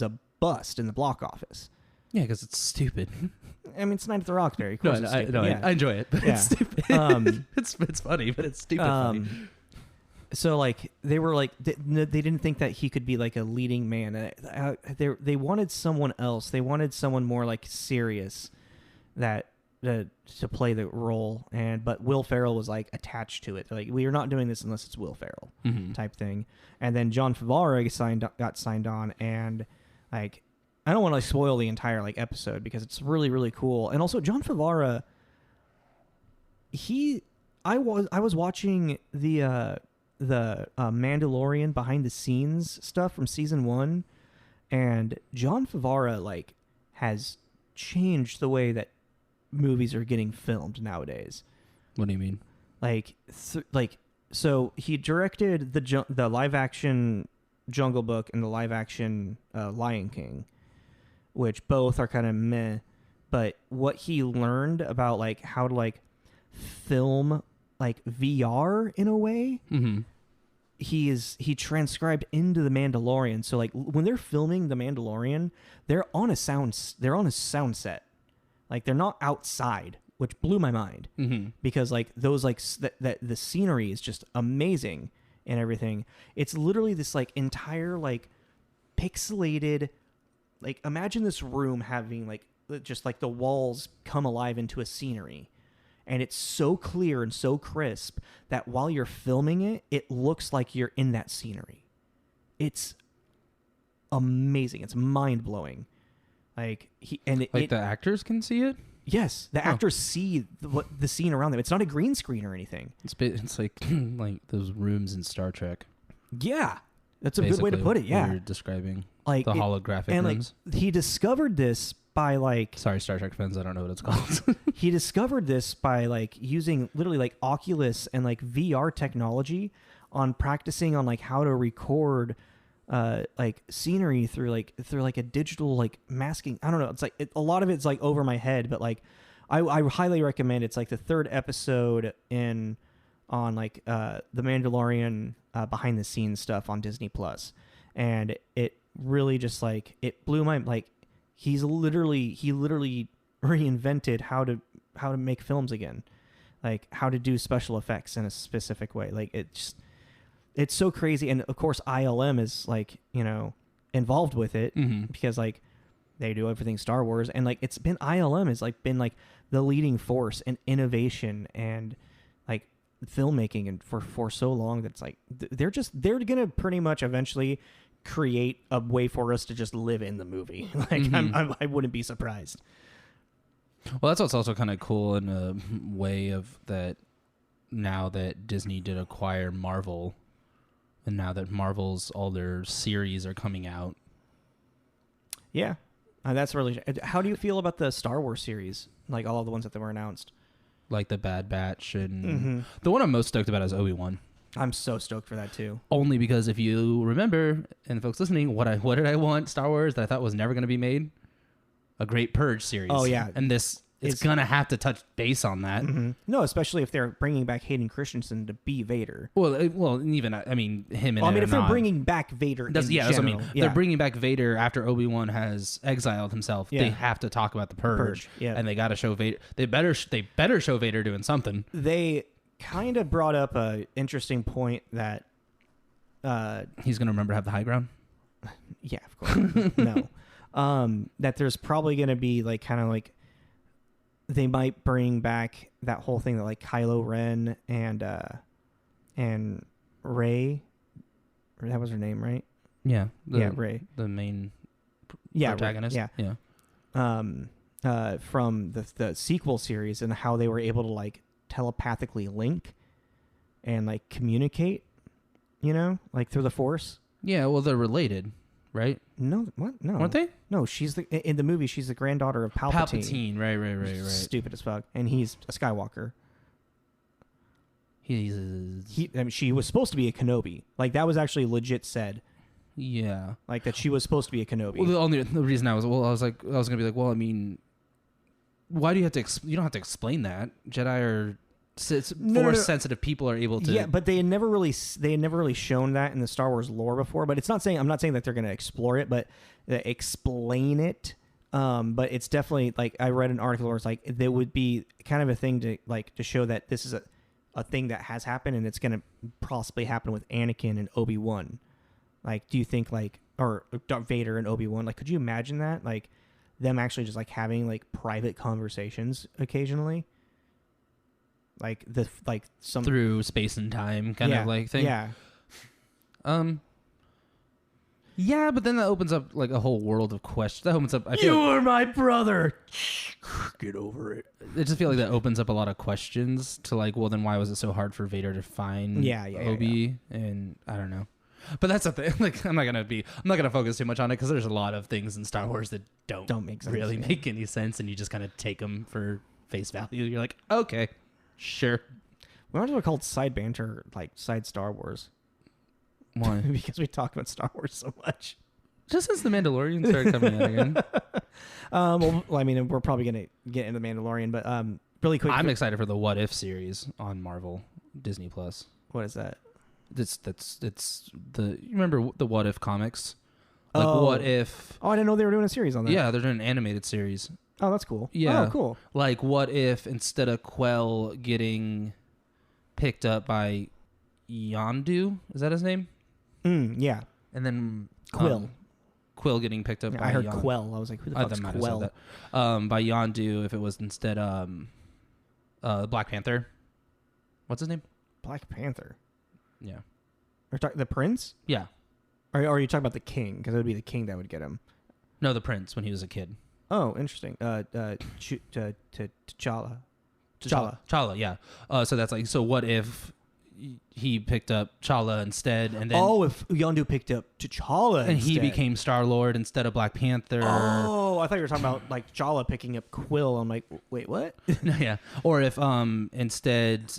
a bust in the block office. Yeah, because it's stupid. I mean, it's Night at the Roxbury. Of course it's stupid. I enjoy it, but it's stupid. It's funny, but it's stupid funny. So like they were like they didn't think that he could be like a leading man. They wanted someone else. They wanted someone more like serious that to play the role. But Will Ferrell was like attached to it. Like we are not doing this unless it's Will Ferrell type thing. And then John Favreau got signed on, and like I don't want to like spoil the entire like episode because it's really really cool. And also John Favreau, I was watching the Mandalorian behind the scenes stuff from season 1, and John Favreau like has changed the way that movies are getting filmed nowadays. What do you mean? So he directed the live action Jungle Book and the live action Lion King, which both are kind of meh. But what he learned about like how to like film like VR in a way, he transcribed into the Mandalorian. So like when they're filming the Mandalorian, they're on a sound set, like they're not outside, which blew my mind because like those like that the scenery is just amazing and everything. It's literally this like entire like pixelated, like imagine this room having like just like the walls come alive into a scenery. And it's so clear and so crisp that while you're filming it, it looks like you're in that scenery. It's amazing. It's mind blowing. Like the actors can see it. Yes, the actors see the scene around them. It's not a green screen or anything. It's like like those rooms in Star Trek. Yeah, that's a good way to put it. Yeah, you're describing like the holographic and rooms. Like he discovered this by like sorry Star Trek fans, I don't know what it's called. He discovered this by like using literally like Oculus and like VR technology on practicing on like how to record like scenery through like a digital like masking. I don't know. It's like a lot of it's like over my head, but like I highly recommend. It's like the 3rd episode on like the Mandalorian behind the scenes stuff on Disney Plus, and it really just like it blew my like. He literally reinvented how to make films again, like how to do special effects in a specific way. Like it's so crazy. And of course ILM is like, involved with it because like they do everything Star Wars, and like it's been ILM has like been like the leading force in innovation and like filmmaking and for so long that's like they're gonna pretty much eventually create a way for us to just live in the movie. Like I wouldn't be surprised. Well, that's what's also kind of cool in a way of that. Now that Disney did acquire Marvel, and now that Marvel's all their series are coming out. Yeah, that's really. How do you feel about the Star Wars series? Like all of the ones that were announced, like the Bad Batch, and the one I'm most stoked about is Obi-Wan. I'm so stoked for that too. Only because if you remember, and folks listening, what did I want Star Wars that I thought was never going to be made? A great Purge series. Oh yeah, and this. It's going to have to touch base on that. No, especially if they're bringing back Hayden Christensen to be Vader. Well, even, I mean, him and well, I mean, if they're bringing back Vader that's what I mean. Yeah. They're bringing back Vader after Obi-Wan has exiled himself. Yeah. They have to talk about the Purge. Yeah. And they got to show Vader. They better show Vader doing something. They kind of brought up a interesting point that... he's going to remember to have the high ground? Yeah, of course. No. That there's probably going to be like kind of like they might bring back that whole thing that like Kylo Ren and Rey, that was her name, right? Yeah. Rey, the main protagonist. Rey, yeah. From the sequel series and how they were able to like telepathically link and like communicate, like through the Force. Yeah, well, they're related. Right? No, what? No. Aren't they? No, in the movie, she's the granddaughter of Palpatine. Right. Stupid as fuck. And he's a Skywalker. She was supposed to be a Kenobi. Like, that was actually legit said. Yeah. Like, that she was supposed to be a Kenobi. Well, the reason I was going to be like, well, I mean, why do you have to, you don't have to explain that. Jedi are... Force-sensitive people are able to. Yeah, but they had never really shown that in the Star Wars lore before. But I'm not saying that they're going to explore it, but explain it. But it's definitely like I read an article where it's like there would be kind of a thing to show that this is a thing that has happened and it's going to possibly happen with Anakin and Obi-Wan. Like, do you think or Darth Vader and Obi-Wan? Like, could you imagine that? Like, them actually just like having like private conversations occasionally. Like some through space and time kind of like thing. Yeah. Yeah, but then that opens up like a whole world of questions. That opens up. You are my brother. Get over it. I just feel like that opens up a lot of questions to like, well, then why was it so hard for Vader to find Obi? Yeah. And I don't know. But that's the thing. Like, I'm not gonna focus too much on it because there's a lot of things in Star Wars that don't make sense, really make any sense, and you just kind of take them for face value. You're like, okay. Sure. We might as well call it side banter, like side Star Wars. Why? Because we talk about Star Wars so much. Just since the Mandalorian started coming out again. Well, I mean, we're probably gonna get into the Mandalorian, but really quick. I'm excited for the What If series on Marvel Disney Plus. What is that? It's the you remember the What If comics? Like What If? Oh, I didn't know they were doing a series on that. Yeah, they're doing an animated series. Oh, that's cool. Yeah. Oh, cool. Like, what if instead of Quell getting picked up by Yondu, is that his name? Yeah. And then Quill getting picked up by I heard Quell. I was like, who the fuck's Quell? By Yondu, if it was instead Black Panther. What's his name? Black Panther. Yeah. The prince? Yeah. Or are you talking about the king? Because it would be the king that would get him. No, the prince when he was a kid. Oh, interesting. T'Challa. T'Challa, yeah. So that's like, so what if he picked up T'Challa instead, and then if Yondu picked up T'Challa and he became Star-Lord instead of Black Panther. Oh, I thought you were talking about like T'Challa picking up Quill. I'm like, wait, what? Yeah. Or if instead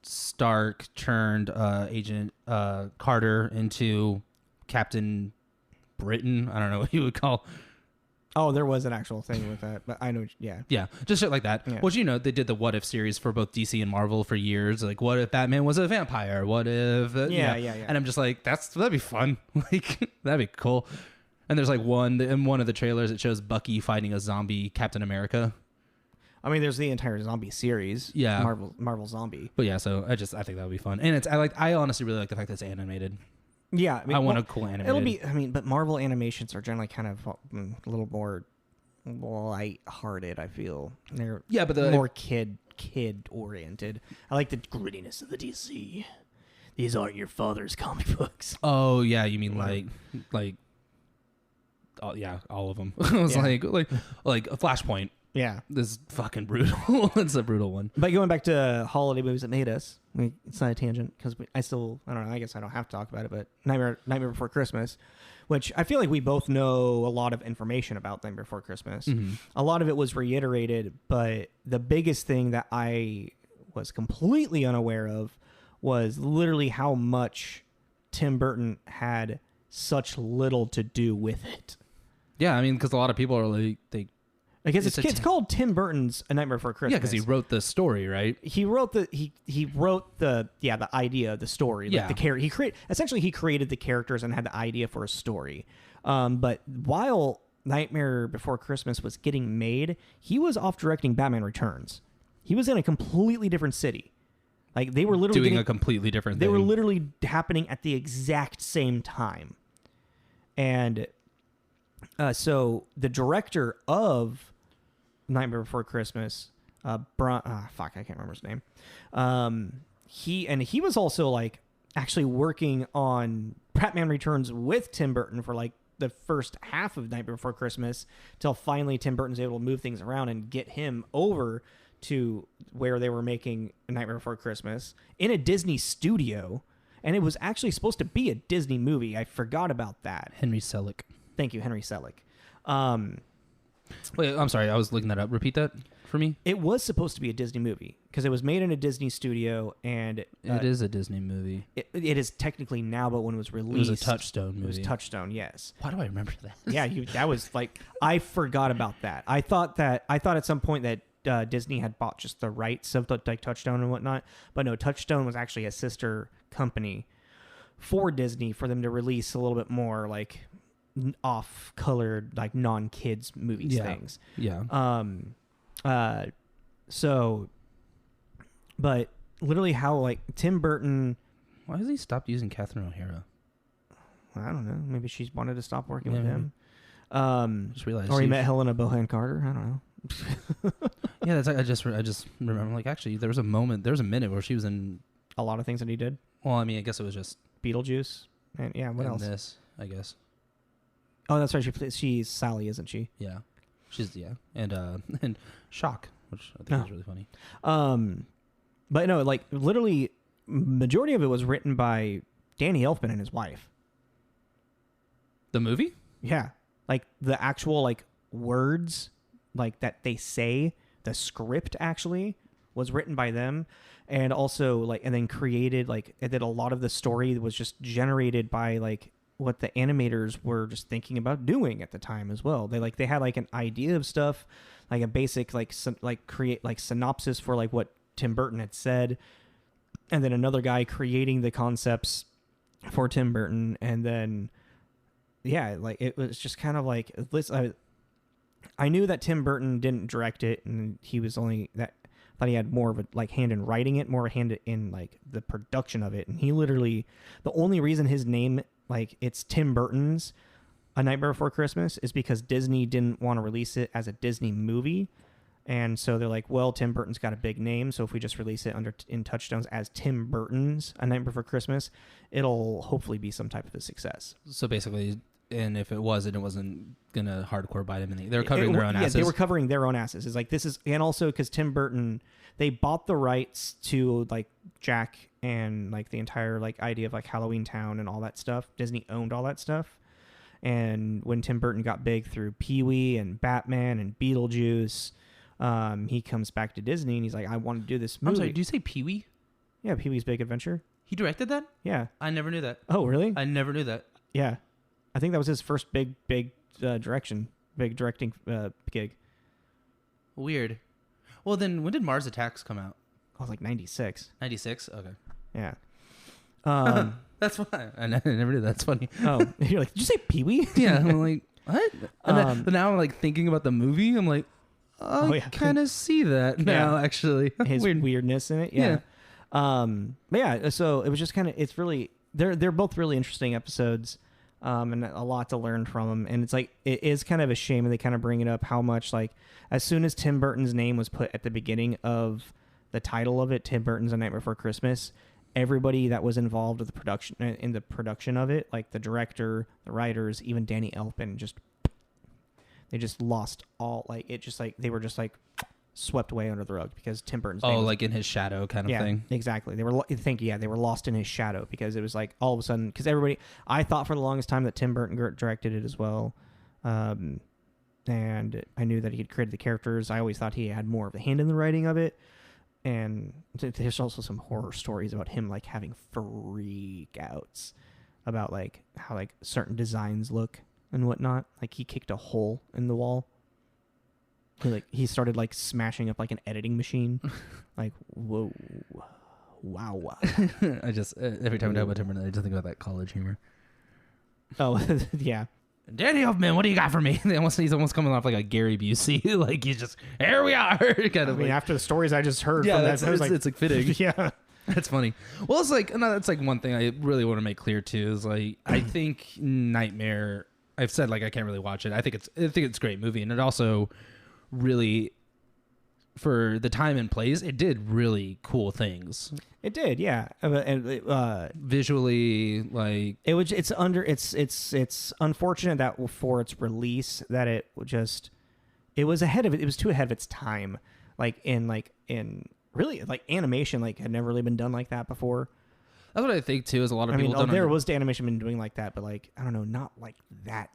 Stark turned Agent Carter into Captain Britain. I don't know what you would call. Oh, there was an actual thing with that, but I know, yeah. Yeah, just shit like that. Yeah. Which, they did the What If series for both DC and Marvel for years. Like, what if Batman was a vampire? What if... Yeah. And I'm just like, that'd be fun. Like, that'd be cool. And there's like in one of the trailers, it shows Bucky fighting a zombie Captain America. I mean, there's the entire zombie series. Yeah. Marvel Zombie. But yeah, so I think that would be fun. And I honestly really like the fact that it's animated. Yeah, I want a cool animated. It'll be. I mean, but Marvel animations are generally kind of a little more light-hearted. I feel they're but more kid oriented. I like the grittiness of the DC. These aren't your father's comic books. Oh yeah, you mean like. Oh, yeah, all of them. I was like a Flashpoint. Yeah, this is fucking brutal. It's a brutal one. But going back to holiday movies that made us, it's not a tangent because I don't know. I guess I don't have to talk about it. But Nightmare Before Christmas, which I feel like we both know a lot of information about Nightmare Before Christmas. Mm-hmm. A lot of it was reiterated, but the biggest thing that I was completely unaware of was literally how much Tim Burton had such little to do with it. Yeah, I mean, because a lot of people are like, I guess it's called Tim Burton's A Nightmare Before Christmas. Yeah, because he wrote the story, right? He wrote the idea, the story. Yeah. Like he created the characters and had the idea for a story. But while Nightmare Before Christmas was getting made, he was off directing Batman Returns. He was in a completely different city. Like they were literally doing a completely different thing. They were literally happening at the exact same time. And so the director of Nightmare Before Christmas, I can't remember his name. He was also like actually working on Batman Returns with Tim Burton for like the first half of Nightmare Before Christmas till finally Tim Burton's able to move things around and get him over to where they were making Nightmare Before Christmas in a Disney studio. And it was actually supposed to be a Disney movie. I forgot about that. Henry Selick. Thank you, Henry Selick. Wait, I'm sorry. I was looking that up. Repeat that for me. It was supposed to be a Disney movie because it was made in a Disney studio, and it is a Disney movie. It is technically now, but when it was released, it was a Touchstone movie. It was Touchstone, yes. Why do I remember that? Yeah, that was like I forgot about that. I thought at some point that Disney had bought just the rights of like Touchstone and whatnot, but no, Touchstone was actually a sister company for Disney for them to release a little bit more like off-colored, like non-kids movies things. Yeah. So, but literally how like Tim Burton. Why has he stopped using Catherine O'Hara? I don't know. Maybe she's wanted to stop working with him. Just realized. Or he met Helena Bonham Carter. I don't know. Yeah, that's. I just remember. Like, actually, there was a minute where she was in a lot of things that he did. Well, I mean, I guess it was just Beetlejuice, and what else? This, I guess. Oh, that's right. She's Sally, isn't she? Yeah, and Shock, which I think is really funny. But no, like literally, majority of it was written by Danny Elfman and his wife. The movie? Yeah, like the actual like words like that they say. The script actually was written by them, and also like and then created like and then a lot of the story was just generated by like what the animators were just thinking about doing at the time as well. They had like an idea of stuff, like a basic create like synopsis for like what Tim Burton had said, and then another guy creating the concepts for Tim Burton, and then like it was just kind of like I knew that Tim Burton didn't direct it, and he was only that. Thought he had more of a like hand in writing it, more hand in like the production of it, and he literally the only reason his name like it's Tim Burton's A Nightmare Before Christmas is because Disney didn't want to release it as a Disney movie, and so they're like, well, Tim Burton's got a big name, so if we just release it in Touchstones as Tim Burton's A Nightmare Before Christmas, it'll hopefully be some type of a success. So basically. And if it wasn't gonna hardcore bite them. They were covering their own asses. Yeah, they were covering their own asses. It's like and also because Tim Burton, they bought the rights to like Jack and like the entire like idea of like Halloween Town and all that stuff. Disney owned all that stuff. And when Tim Burton got big through Pee-wee and Batman and Beetlejuice, he comes back to Disney and he's like, I want to do this movie. I'm sorry, do you say Pee-wee? Yeah, Pee-wee's Big Adventure. He directed that? Yeah. I never knew that. Oh, really? I never knew that. Yeah. I think that was his first big directing gig. Weird. Well, then when did Mars Attacks come out? I was like 96. 96? Okay. Yeah. That's fine. I never knew that. That's funny. Oh, you're like, did you say Pee-wee? Yeah. I'm like, what? But now I'm like thinking about the movie. I'm like, I kind of see that now, actually. His weirdness in it. Yeah. But yeah, so it was just kind of, it's really, they're both really interesting episodes, and a lot to learn from them. And it's like it is kind of a shame, and they kind of bring it up how much like as soon as Tim Burton's name was put at the beginning of the title of it, Tim Burton's A Nightmare Before Christmas, everybody that was involved with the production of it, like the director, the writers, even Danny Elfman, they just lost all they were just like swept away under the rug because Tim Burton's name was, like in his shadow kind of thing. Exactly. They were lost in his shadow because it was like all of a sudden because I thought for the longest time that Tim Burton directed it as well, and I knew that he had created the characters. I always thought he had more of a hand in the writing of it. And there's also some horror stories about him like having freak outs about like how like certain designs look and whatnot. Like he kicked a hole in the wall. He started like smashing up like an editing machine. Like whoa, wow. I just every time I talk about Tim Burton, I just think about that college humor. Oh yeah. Danny Elfman, what do you got for me? He's almost coming off like a Gary Busey, like he's just here we are. Kind of. After the stories I just heard, yeah, it's like fitting. Yeah, that's funny. Well, it's like that's like one thing I really want to make clear too is like I think Nightmare. I've said like I can't really watch it. I think it's a great movie, and it also really, for the time and place, it did really cool things. It did, yeah. And visually, like it's unfortunate that for its release that it was ahead of it. It was too ahead of its time. Like in really like animation like had never really been done like that before. That's what I think too. Is a lot of people. Was animation been doing like that, but like I don't know, not like that.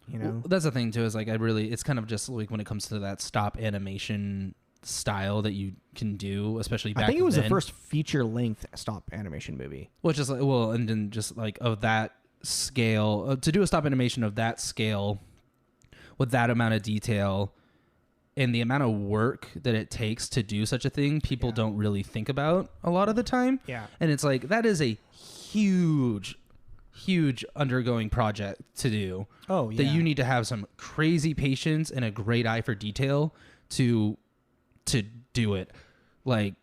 You know, well, that's the thing too. Is like it's kind of just like when it comes to that stop animation style that you can do, especially back then. I think it was the first feature-length stop animation movie. Which is like, well, and then just like of that scale, to do a stop animation of that scale with that amount of detail and the amount of work that it takes to do such a thing, people don't really think about a lot of the time. Yeah. And it's like, that is a huge undergoing project to do. Oh, yeah. That you need to have some crazy patience and a great eye for detail to do it. Like,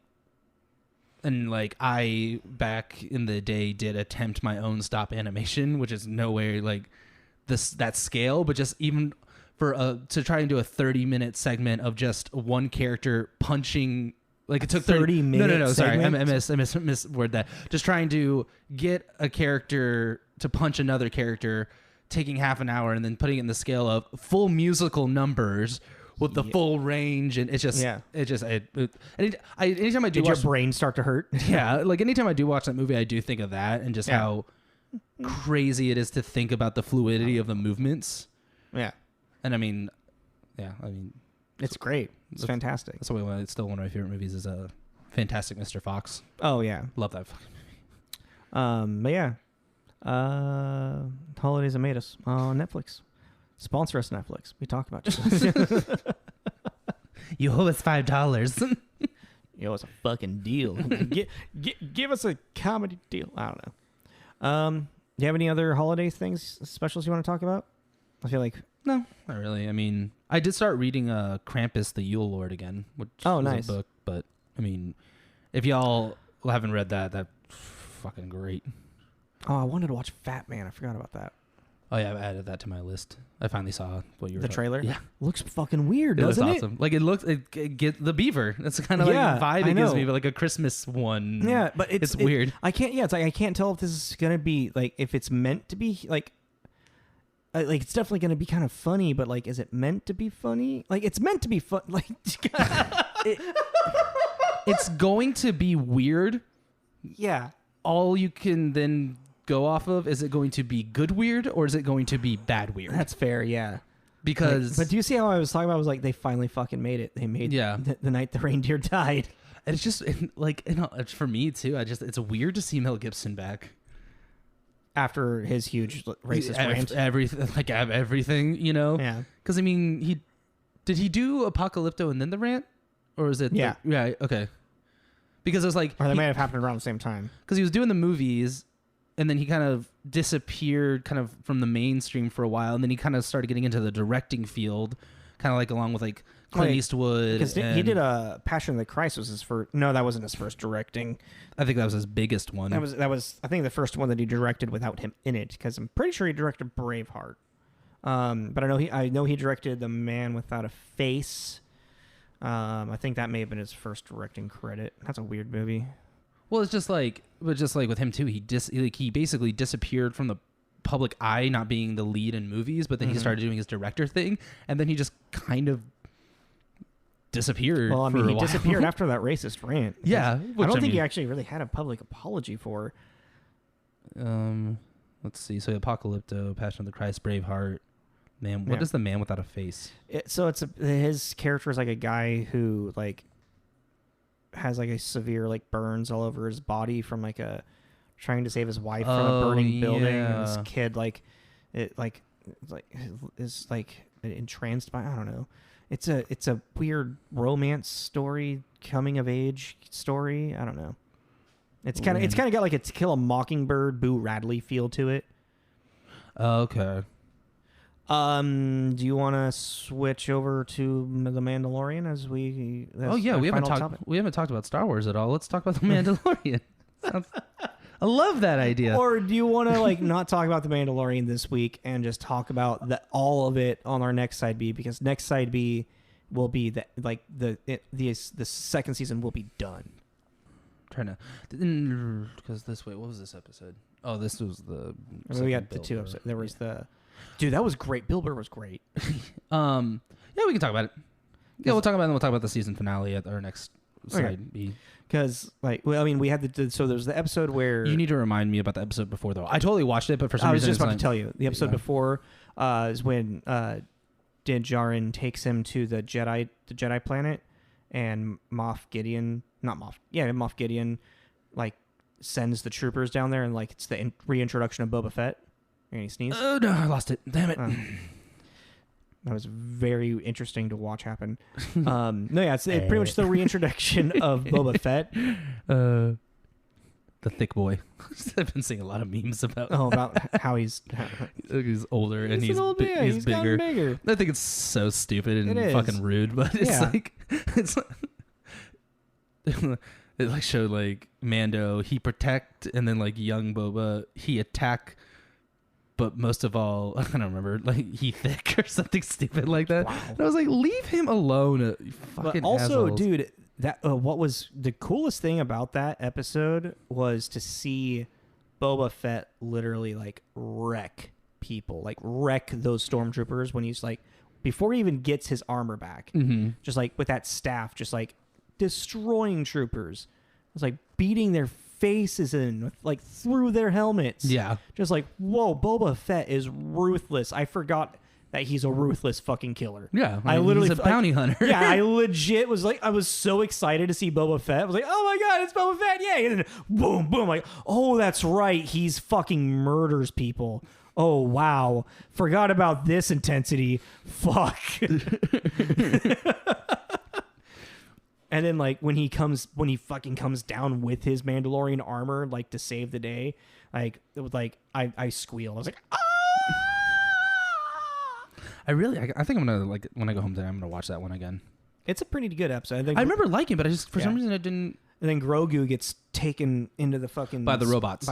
and like I back in the day did attempt my own stop animation, which is nowhere like that scale, but just even for to try and do a 30-minute segment of just one character punching, like it took 30 minutes. No, sorry, I misword that. Just trying to get a character to punch another character, taking half an hour, and then putting it in the scale of full musical numbers with the full range, and anytime I do watch, your brain start to hurt? Yeah, like anytime I do watch that movie, I do think of that and just how crazy it is to think about the fluidity of the movements. Yeah, and I mean, it's great. It's fantastic. That's why it's still one of my favorite movies. Is a Fantastic Mr. Fox. Oh yeah, love that fucking movie. But yeah, Holidays That Made Us on Netflix. Sponsor us, Netflix. We talk about you. You owe us $5. You owe us a fucking deal. Give us a comedy deal. I don't know. Do you have any other holiday things, specials you want to talk about? I feel like no, not really. I mean, I did start reading Krampus the Yule Lord again, which nice. a book. But I mean, if y'all haven't read that, that's fucking great. Oh, I wanted to watch Fat Man. I forgot about that. Oh yeah, I've added that to my list. I finally saw what you were the trailer. Yeah, looks fucking weird, doesn't it? Looks awesome. Like it get the beaver. That's kind of like the vibe it gives me, but like a Christmas one. Yeah, but it's weird. I can't. Yeah, it's like I can't tell if this is gonna be like if it's meant to be like it's definitely gonna be kind of funny, but like is it meant to be funny? Like it's meant to be fun. Like it's going to be weird. Yeah. All you can then go off of, is it going to be good weird or is it going to be bad weird? That's fair, yeah. Because but do you see how I was talking about? I was like, they finally fucking made it. They made the night the reindeer died. And it's just like for me too. It's weird to see Mel Gibson back after his huge racist rant. Everything, you know. Yeah. Because I mean, did he do Apocalypto and then the rant, or is it? Yeah. Okay. Because it was like, or they may have happened around the same time. Because he was doing the movies. And then he kind of disappeared kind of from the mainstream for a while. And then he kind of started getting into the directing field, kind of like along with like Clint Eastwood. Because he did a Passion of the Christ was his first. No, that wasn't his first directing. I think that was his biggest one. That was I think the first one that he directed without him in it. Because I'm pretty sure he directed Braveheart. But I know he directed The Man Without a Face. I think that may have been his first directing credit. That's a weird movie. Well, it's just like with him too. He basically disappeared from the public eye, not being the lead in movies, but then he started doing his director thing, and then he just kind of disappeared. Well, I mean, he disappeared after that racist rant. Yeah, I don't think he actually really had a public apology for. Let's see. So Apocalypto, Passion of the Christ, Braveheart. Man, what is The Man Without a Face? His character is like a guy who like has like a severe like burns all over his body from like trying to save his wife from a burning building. And this kid is entranced by, I don't know. It's a weird romance story, coming of age story. I don't know. It's kind of got like a To Kill a Mockingbird, Boo Radley feel to it. Okay. Do you want to switch over to The Mandalorian as we? We haven't talked about Star Wars at all. Let's talk about The Mandalorian. I love that idea. Or do you want to like not talk about The Mandalorian this week and just talk about all of it on our next side B? Because next side B will be the second season will be done. Because what was this episode? Oh, this was the. We got the two episodes. There was Dude, that was great. Bill Burr was great. Yeah, we can talk about it. Yeah, we'll talk about it. And we'll talk about the season finale at our next side B. Because, we had so there's the episode where... You need to remind me about the episode before, though. I totally watched it, but for some reason... I was just about to tell you. The episode before is when Din Djarin takes him to the Jedi planet, and Moff Gideon, sends the troopers down there, and, it's the reintroduction of Boba Fett. You're going to sneeze? Oh, no, I lost it. Damn it. That was very interesting to watch happen. It's pretty much the reintroduction of Boba Fett. The thick boy. I've been seeing a lot of memes about how he's older and he's an old man. He's bigger. Bigger. I think it's so stupid and fucking rude, but it's it showed Mando, he protect, and then young Boba, he attack. But most of all, I don't remember, he thick or something stupid like that. Wow. And I was like, leave him alone, fucking assholes. Dude, that what was the coolest thing about that episode was to see Boba Fett literally wreck people, wreck those stormtroopers when he's before he even gets his armor back, just with that staff, just destroying troopers. It was beating their faces in through their helmets. Yeah. Just whoa, Boba Fett is ruthless. I forgot that he's a ruthless fucking killer. Yeah. He's a bounty hunter. Yeah, I legit was I was so excited to see Boba Fett. I was oh my god, it's Boba Fett, yay! And then boom, boom, oh, that's right, he's fucking murders people. Oh wow. Forgot about this intensity. Fuck. And then when he fucking comes down with his Mandalorian armor to save the day, it was I squealed. I was ah! I think I'm gonna when I go home today, I'm gonna watch that one again. It's a pretty good episode. I remember liking it, but I just for some reason I didn't. And then Grogu gets taken into the fucking by the robots.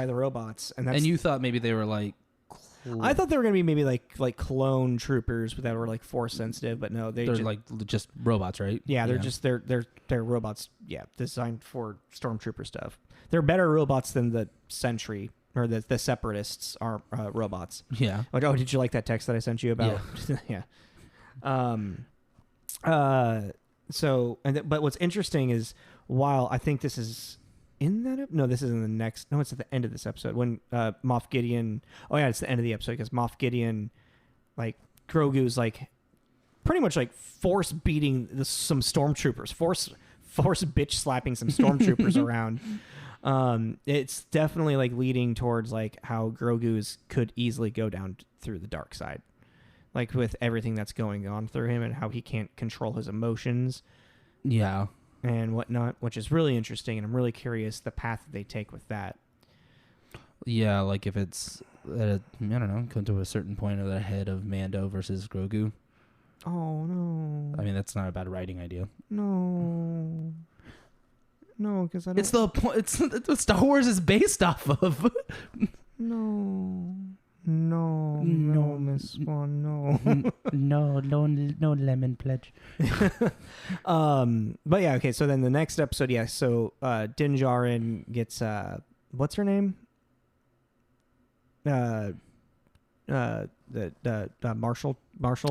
And you thought maybe they were I thought they were gonna be maybe like clone troopers that were force sensitive, but no, they're just robots, right? Yeah, they're robots. Yeah, designed for stormtrooper stuff. They're better robots than the Sentry or the Separatists are robots. Yeah. Did you like that text that I sent you about? Yeah. But what's interesting is while I think this is. This is in the next. No, it's at the end of this episode when Moff Gideon. Oh yeah, it's the end of the episode because Moff Gideon, Grogu's pretty much force beating some stormtroopers, force bitch slapping some stormtroopers around. It's definitely leading towards how Grogu's could easily go down through the dark side, with everything that's going on through him and how he can't control his emotions. Yeah. And whatnot, which is really interesting, and I'm really curious the path that they take with that. Yeah, if it's I don't know, come to a certain point of the head of Mando versus Grogu. Oh no. I mean, that's not a bad writing idea. No. No, because I don't. It's the point. It's what Star Wars is based off of. No, Miss Swan, no. no lemon pledge. But yeah, okay. So then the next episode, yeah. So Din Djarin gets what's her name? The Marshall.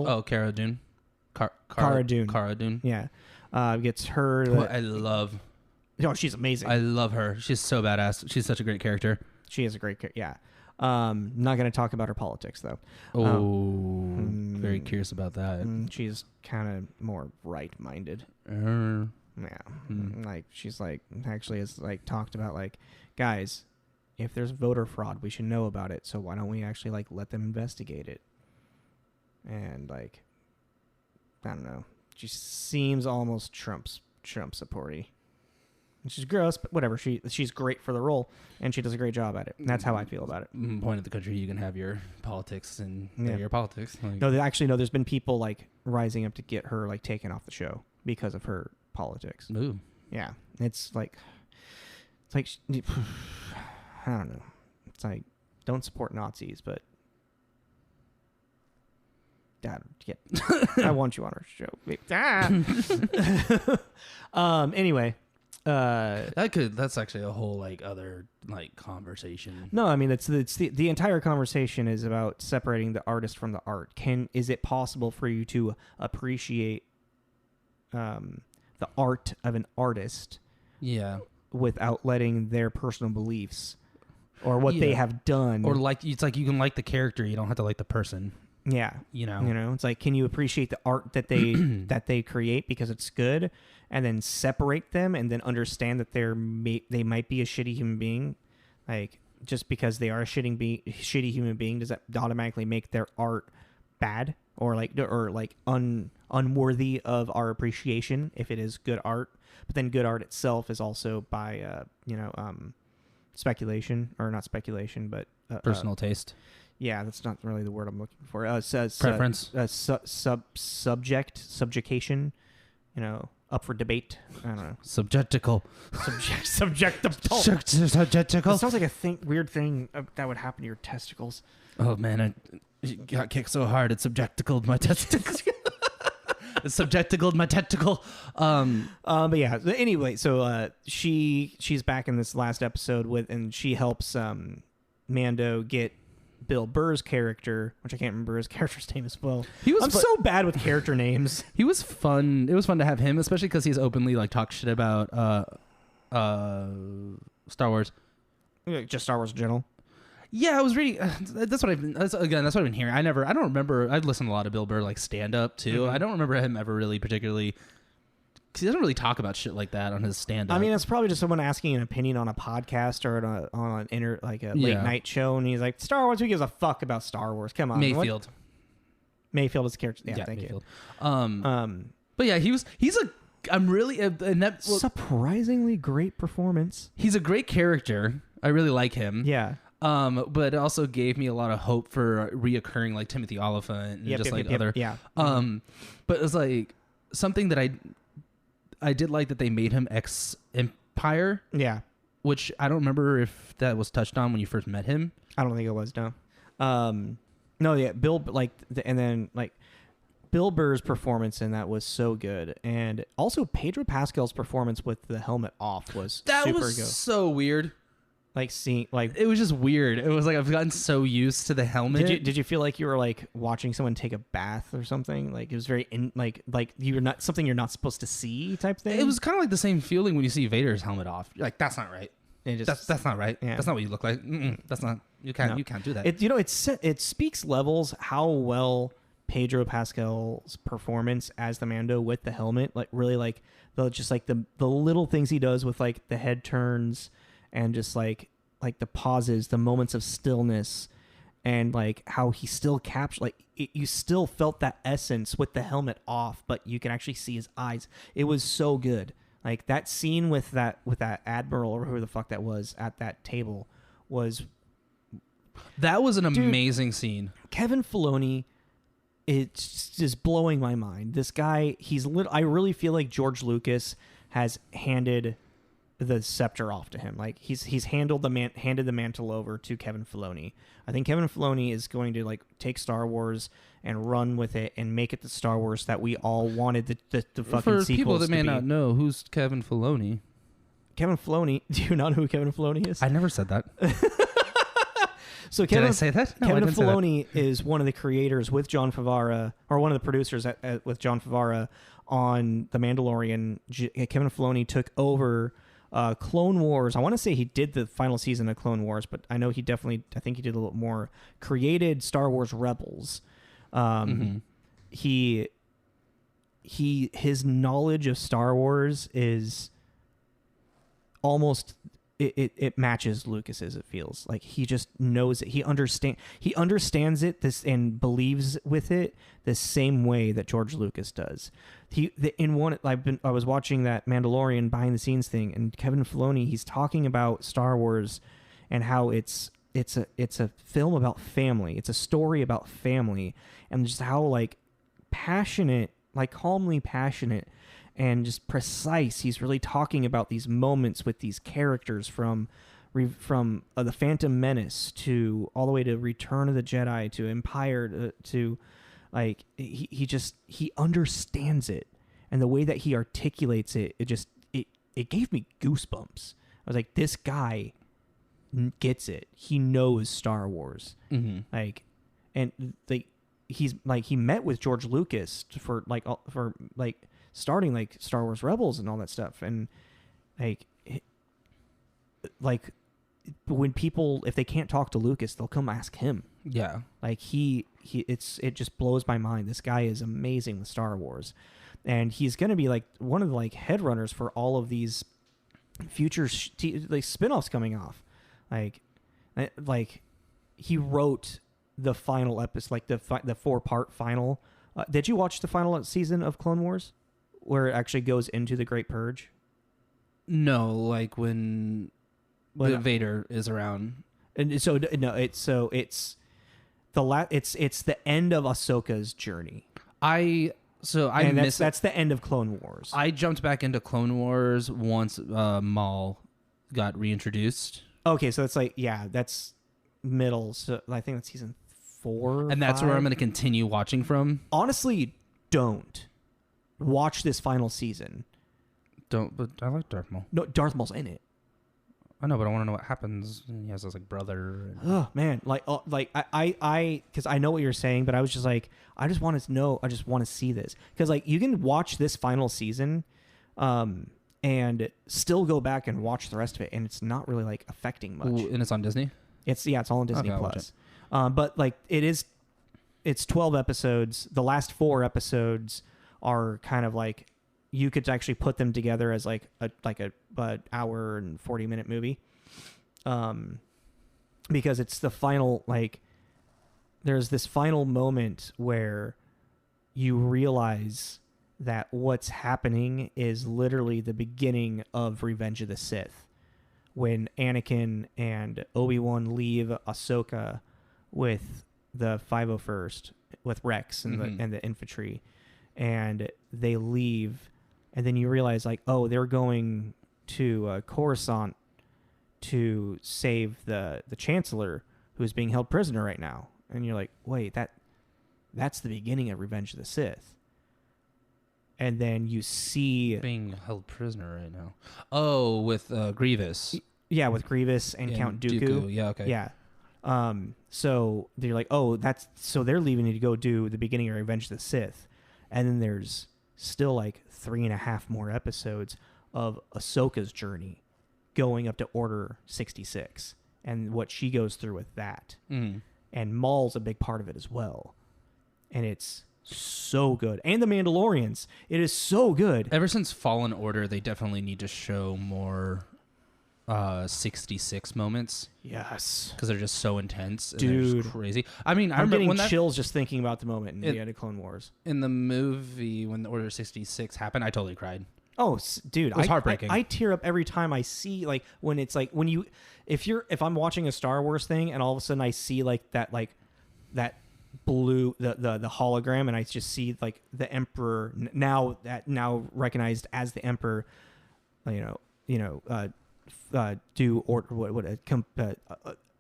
Oh, Cara Dune. Cara Dune. Cara Dune. Yeah. Gets her. Who I love. Oh, she's amazing. I love her. She's so badass. She's such a great character. She is a great character. Yeah. Not going to talk about her politics though. Very curious about that. She's kind of more right-minded. Yeah. Like she's like actually has like talked about like, guys, if there's voter fraud, we should know about it. So why don't we actually like let them investigate it? And like, I don't know. She seems almost Trump supporty. She's gross, but whatever. She's great for the role, and she does a great job at it. And that's how I feel about it. Point of the country, you can have your politics and your politics. Like, no, there's been people like rising up to get her like taken off the show because of her politics. Ooh. Yeah, it's like I don't know. It's like don't support Nazis, but Dad, I want you on our show. Anyway. That's actually a whole like other like conversation. No, I mean it's the entire conversation is about separating the artist from the art. Is it possible for you to appreciate the art of an artist without letting their personal beliefs or what they have done, or like it's like you can like the character, you don't have to like the person. Yeah, you know, it's like, can you appreciate the art that they that they create because it's good, and then separate them, and then understand that they might be a shitty human being, like just because they are a shitty human being, does that automatically make their art bad or unworthy of our appreciation if it is good art? But then good art itself is also by speculation, or not speculation, but personal taste. Yeah, that's not really the word I'm looking for. Preference. Subjugation, up for debate. I don't know. Subjectical. Subjectical. Subjectical. It sounds like a weird thing that would happen to your testicles. Oh, man, I got kicked so hard it subjecticaled my testicles. It subjecticaled my testicle. But yeah, anyway, so she's back in this last episode and she helps Mando get Bill Burr's character, which I can't remember his character's name as well. I'm so bad with character names. He was fun. It was fun to have him, especially because he's openly like talk shit about Star Wars. Just Star Wars in general. Yeah, I was reading. That's what I've been hearing. I don't remember. I've listened to a lot of Bill Burr like stand up too. Mm-hmm. I don't remember him ever really particularly. Because he doesn't really talk about shit like that on his stand-up. I mean, it's probably just someone asking an opinion on a podcast or on an late night show, and he's like, "Star Wars, who gives a fuck about Star Wars? Come on." Mayfield. Mayfield is the character. Yeah, thank Mayfield. you. But yeah, I'm really and that surprisingly great performance. He's a great character. I really like him. Yeah. But it also gave me a lot of hope for reoccurring like Timothy Olyphant and other. Yeah. But it was like something that I did like that they made him ex-Empire. Yeah. Which I don't remember if that was touched on when you first met him. I don't think it was, no. No, yeah, Bill Burr's performance in that was so good. And also Pedro Pascal's performance with the helmet off was super good. So weird. It was just weird. It was like I've gotten so used to the helmet. Did you feel like you were like watching someone take a bath or something? Like it was very like you're not something you're not supposed to see type thing. It was kind of like the same feeling when you see Vader's helmet off. You're like, that's not right. That's not right. Yeah. That's not what you look like. That's not. You can't do that. It speaks levels how well Pedro Pascal's performance as the Mando with the helmet, like really like the little things he does with like the head turns. And just like the pauses, the moments of stillness, and like how he still captured, like you still felt that essence with the helmet off, but you can actually see his eyes. It was so good. Like that scene with that admiral or who the fuck that was at that table was. That was an amazing scene. Kevin Filoni it's just blowing my mind. This guy, I really feel like George Lucas has handed the scepter off to him. Like he's handed the mantle over to Kevin Filoni. I think Kevin Filoni is going to like take Star Wars and run with it and make it the Star Wars that we all wanted the fucking sequels to be. For people that may not know, who's Kevin Filoni? Kevin Filoni. Do you not know who Kevin Filoni is? I never said that. So Did I say that? No, Kevin Filoni is one of the creators with John Favreau, or one of the producers with John Favreau on The Mandalorian. Kevin Filoni took over Clone Wars. I want to say he did the final season of Clone Wars, but I know I think he did a little more. Created Star Wars Rebels. His knowledge of Star Wars is almost it matches Lucas's. It feels like he just knows it. He understands it and believes with it the same way that George Lucas does. I was watching that Mandalorian behind the scenes thing, and Kevin Filoni, he's talking about Star Wars and how it's a film about family. It's a story about family, and just how like passionate, like calmly passionate and just precise he's really talking about these moments with these characters from the Phantom Menace to all the way to Return of the Jedi to Empire to like he understands it, and the way that he articulates it it gave me goosebumps. I was like, this guy gets it. He knows Star Wars. He met with George Lucas for starting like Star Wars Rebels and all that stuff, and like when people, if they can't talk to Lucas, they'll come ask him. Yeah, like it just blows my mind. This guy is amazing with Star Wars, and he's gonna be like one of the like headrunners for all of these future spin-offs coming off. Like he wrote the final episode, like the 4-part final. Did you watch the final season of Clone Wars, where it actually goes into the Great Purge? No, like when Vader is around. And so no, it's the end of Ahsoka's journey. That's the end of Clone Wars. I jumped back into Clone Wars once Maul got reintroduced. Okay, so it's that's middle. So I think that's season 4, and that's 5. where I'm going to continue watching from. Honestly, don't watch this final season. But I like Darth Maul. No, Darth Maul's in it. I know, but I want to know what happens. He has this like brother. Oh man, I because I know what you're saying, but I was just like, I just want to know. I just want to see this, because like you can watch this final season, and still go back and watch the rest of it, and it's not really like affecting much. Ooh, and it's on Disney. It's all on Disney Plus. But like it's 12 episodes. The last 4 episodes are kind of like, you could actually put them together as like a hour and 40-minute movie. Because it's the final, like there's this final moment where you realize that what's happening is literally the beginning of Revenge of the Sith, when Anakin and Obi-Wan leave Ahsoka with the 501st, with Rex and the infantry, and they leave, and then you realize like, oh, they're going to Coruscant to save the Chancellor, who's being held prisoner right now, and you're like, wait, that's the beginning of Revenge of the Sith. And then you see being held prisoner right now. Oh, with Grievous. Yeah, with Grievous and Count Dooku. Yeah, okay. Yeah. So they're like, oh, so they're leaving to go do the beginning of Revenge of the Sith, and then there's still like 3.5 more episodes of Ahsoka's journey, going up to Order 66, and what she goes through with that. And Maul's a big part of it as well, and it's so good. And the Mandalorians, it is so good. Ever since Fallen Order, they definitely need to show more 66 moments. Yes, because they're just so intense, and dude. they're just crazy. I mean, I'm getting chills just thinking about the moment in the end of Clone Wars. In the movie, when the Order 66 happened, I totally cried. Oh, dude, it was heartbreaking. I tear up every time I see, like, when it's like, if I'm watching a Star Wars thing and all of a sudden I see like that blue the hologram, and I just see like the Emperor now recognized as the Emperor, do order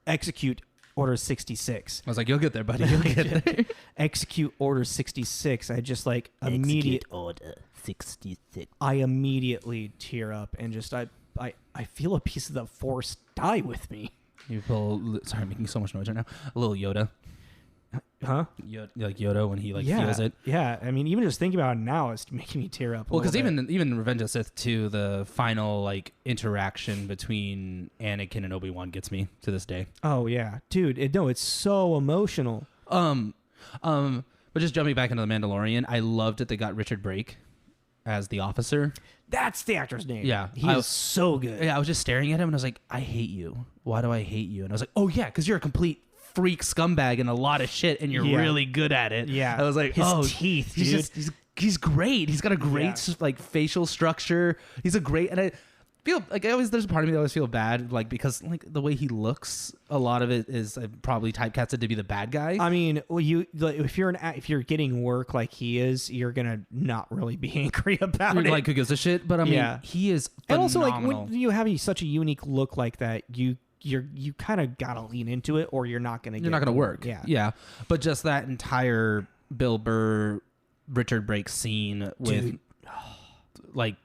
execute Order 66. I was like, you'll get there, buddy. You'll get there. Execute Order 66. I just like immediate Order 66. I immediately tear up and just I feel a piece of the Force die with me. You pull. Sorry, I'm making so much noise right now. A little Yoda. Huh? Like Yoda when he feels it. Yeah, I mean, even just thinking about it now is making me tear up. Well, because even Revenge of the Sith 2, the final like interaction between Anakin and Obi-Wan gets me to this day. Oh yeah, dude. It's so emotional. But just jumping back into the Mandalorian, I loved it. They got Richard Brake as the officer. That's the actor's name. Yeah, he was so good. Yeah, I was just staring at him and I was like, I hate you. Why do I hate you? And I was like, oh yeah, because you're a complete freak scumbag and a lot of shit, and you're really good at it. Yeah, I was like, his teeth, dude. He's great. He's got a great like facial structure. He's a great, and I feel like there's a part of me that always feel bad, like because like the way he looks, a lot of it is probably typecasted to be the bad guy. I mean, if you're getting work like he is, you're gonna not really be angry about it. Like who gives a shit? But I mean, he is phenomenal. And also like when you have such a unique look like that, you kind of gotta lean into it, or you're not gonna work. Yeah. But just that entire Bill Burr, Richard Brake scene with like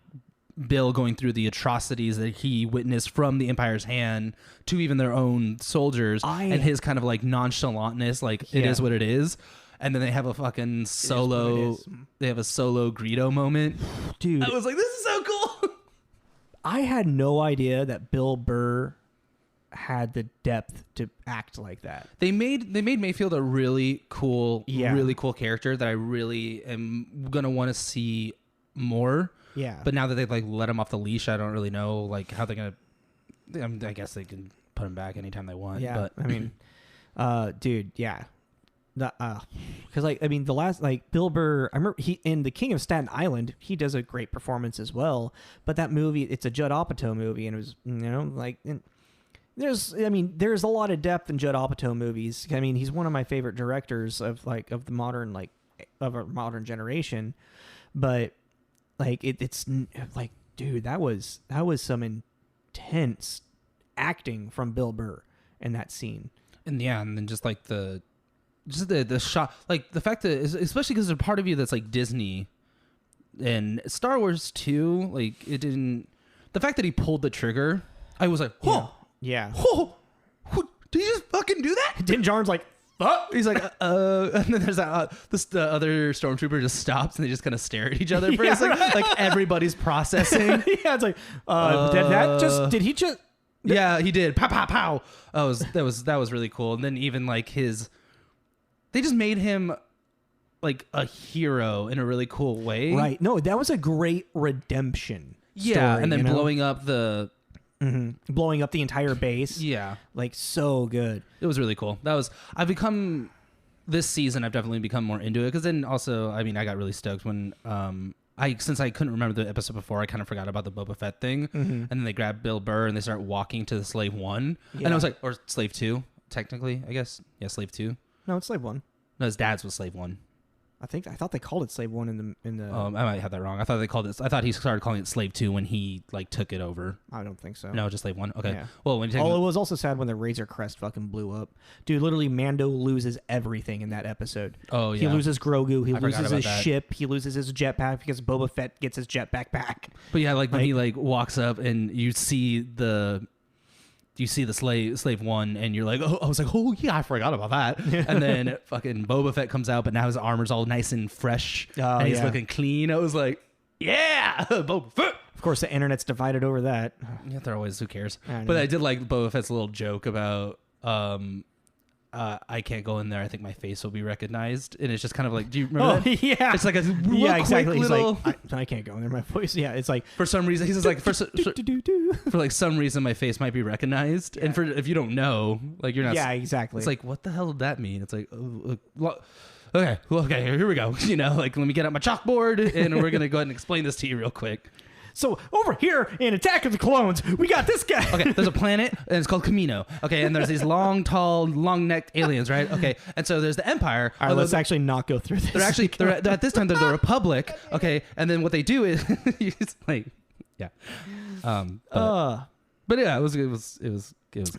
Bill going through the atrocities that he witnessed from the Empire's hand to even their own soldiers, and his kind of like nonchalantness, like it is what it is. And then they have a fucking solo. They have a solo Greedo moment, dude. I was like, this is so cool. I had no idea that Bill Burr had the depth to act like that. They made Mayfield a really cool character that I really am gonna want to see more. Yeah. But now that they've like let him off the leash, I don't really know like how they're gonna. I guess they can put him back anytime they want. Yeah. But I mean, dude, yeah. Because like I mean, the last like Bill Burr, I remember he in The King of Staten Island, he does a great performance as well. But that movie, it's a Judd Apatow movie, and it was like. There's a lot of depth in Judd Apatow movies. I mean, he's one of my favorite directors of the modern of our modern generation. But like it's like, dude, that was some intense acting from Bill Burr in that scene. And then just like the shot, like the fact that especially because there's a part of you that's like Disney and Star Wars 2, like it didn't. The fact that he pulled the trigger, I was like, whoa. Yeah. Oh, did you just fucking do that? Din Djarin's like, fuck. He's like, and then there's that, the other stormtrooper just stops and they just kind of stare at each other for a second. Right. Like everybody's processing. Yeah, it's like, did he just? Yeah, he did. Pow, pow, pow. That was really cool. And then even like they just made him like a hero in a really cool way. Right. No, that was a great redemption. Yeah, story, and then blowing up the. Mm-hmm. Blowing up the entire base. Yeah. Like so good. It was really cool. This season I've definitely become more into it, because then also, I mean, I got really stoked when since I couldn't remember the episode before, I kind of forgot about the Boba Fett thing. Mm-hmm. And then they grab Bill Burr and they start walking to the Slave 1. Yeah. And I was like, or Slave 2, technically, I guess. Yeah, Slave 2. No, it's Slave 1. No, his dad's was Slave 1. I thought they called it Slave 1 in the I might have that wrong. I thought he started calling it Slave 2 when he like took it over. I don't think so. No, just Slave 1. Okay. Yeah. Well, when you it was also sad when the Razor Crest fucking blew up. Dude, literally Mando loses everything in that episode. Oh yeah. He loses Grogu, he loses his that. ship, he loses his jetpack because Boba Fett gets his jetpack back. But yeah, like when he like walks up and you see the Slave 1 and you're like, oh, I was like, oh yeah, I forgot about that. And then fucking Boba Fett comes out, but now his armor's all nice and fresh and he's looking clean. I was like, yeah, Boba Fett. Of course, the internet's divided over that. Yeah, they're always, who cares? But I did like Boba Fett's little joke about I can't go in there. I think my face will be recognized, and it's just kind of like, do you remember that? Yeah, it's like a exactly. He's little... like, I can't go in there. My voice, yeah, it's like for some reason he's just like for like some reason my face might be recognized, and for if you don't know, like you're not. Yeah, exactly. It's like, what the hell did that mean? It's like, okay, here we go. You know, like let me get out my chalkboard, and we're gonna go ahead and explain this to you real quick. So over here in Attack of the Clones, we got this guy. Okay, there's a planet and it's called Camino. Okay, and there's these long, tall, long-necked aliens, right? Okay, and so there's the Empire. All right, let's actually not go through this. They're at this time they're the Republic. Okay, and then what they do is it's like, yeah, but yeah, it was good.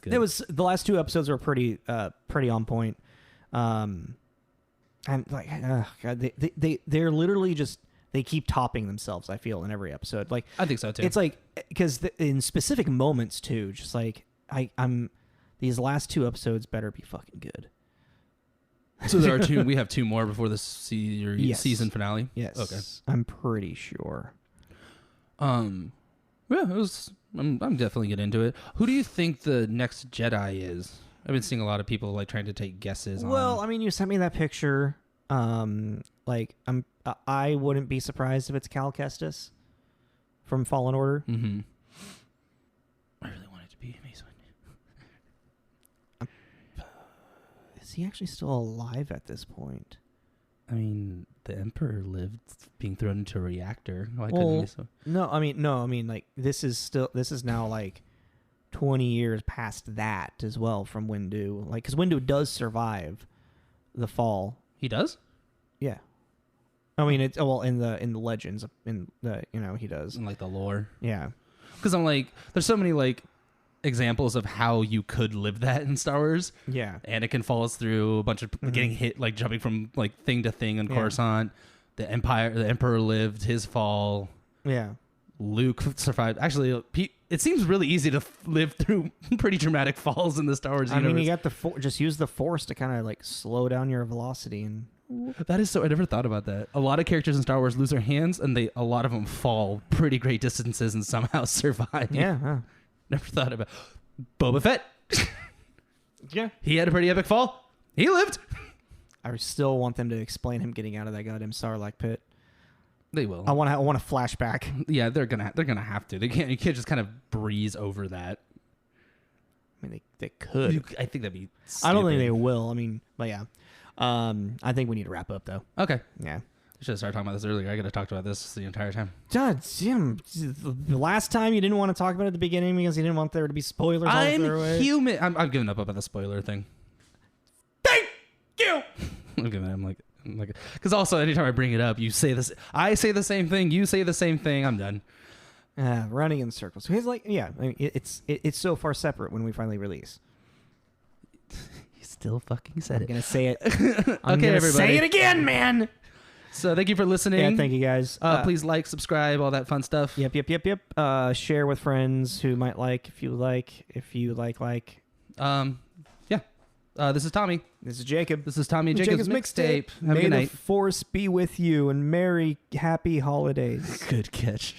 It was the last 2 episodes were pretty on point. And like, God, they're literally just. They keep topping themselves, I feel, in every episode. Like I think so too. It's like because in specific moments too, just like I'm these last 2 episodes better be fucking good. So there are 2. We have 2 more before the season finale. Yes. Okay. I'm pretty sure. Yeah, it was. I'm definitely get into it. Who do you think the next Jedi is? I've been seeing a lot of people like trying to take guesses. Well, I mean, you sent me that picture. Like I wouldn't be surprised if it's Cal Kestis from Fallen Order. Mm-hmm. I really want it to be Mace Windu. Is he actually still alive at this point? I mean, the Emperor lived being thrown into a reactor. Why couldn't he? So? No, I mean, like this is now like 20 years past that as well from Windu. Like, because Windu does survive the fall. He does? Yeah. I mean, it's in the legends, in the he does. In like the lore. Yeah. Because I'm like, there's so many like examples of how you could live that in Star Wars. Yeah. Anakin falls through a bunch of getting hit, like jumping from like thing to thing in Coruscant. The Emperor lived his fall. Yeah. Luke survived. Actually, it seems really easy to live through pretty dramatic falls in the Star Wars universe. I mean, you got just use the Force to kind of like slow down your velocity and. That is so. I never thought about that. A lot of characters in Star Wars lose their hands, and a lot of them fall pretty great distances and somehow survive. Yeah. Huh. Never thought about Boba Fett. Yeah. He had a pretty epic fall. He lived. I still want them to explain him getting out of that goddamn Sarlacc pit. They will. I want a flashback. Yeah, they're gonna have to. You can't just kind of breeze over that. I mean, they could. I think that'd be stupid. I don't think they will. I mean, but yeah. I think we need to wrap up though. Okay. Yeah. I should have started talking about this earlier. I could have talked about this the entire time. God, Jim, the last time you didn't want to talk about it at the beginning because you didn't want there to be spoilers. I'm human. I'm giving up about the spoiler thing. Thank you. I'm like, because also anytime I bring it up, you say this. I say the same thing. You say the same thing. I'm done. Running in circles. He's like, yeah, I mean, it's so far separate when we finally release. You still fucking said I'm it. gonna say it. I'm gonna everybody. Say it again, man. So thank you for listening. Yeah, thank you guys. Please like, subscribe, all that fun stuff. Yep. Share with friends who might like, if you like. Yeah. This is Tommy. This is Jacob. This is Tommy and Jacob's mixtape. Have a good night. May the Force be with you and merry, happy holidays. Good catch.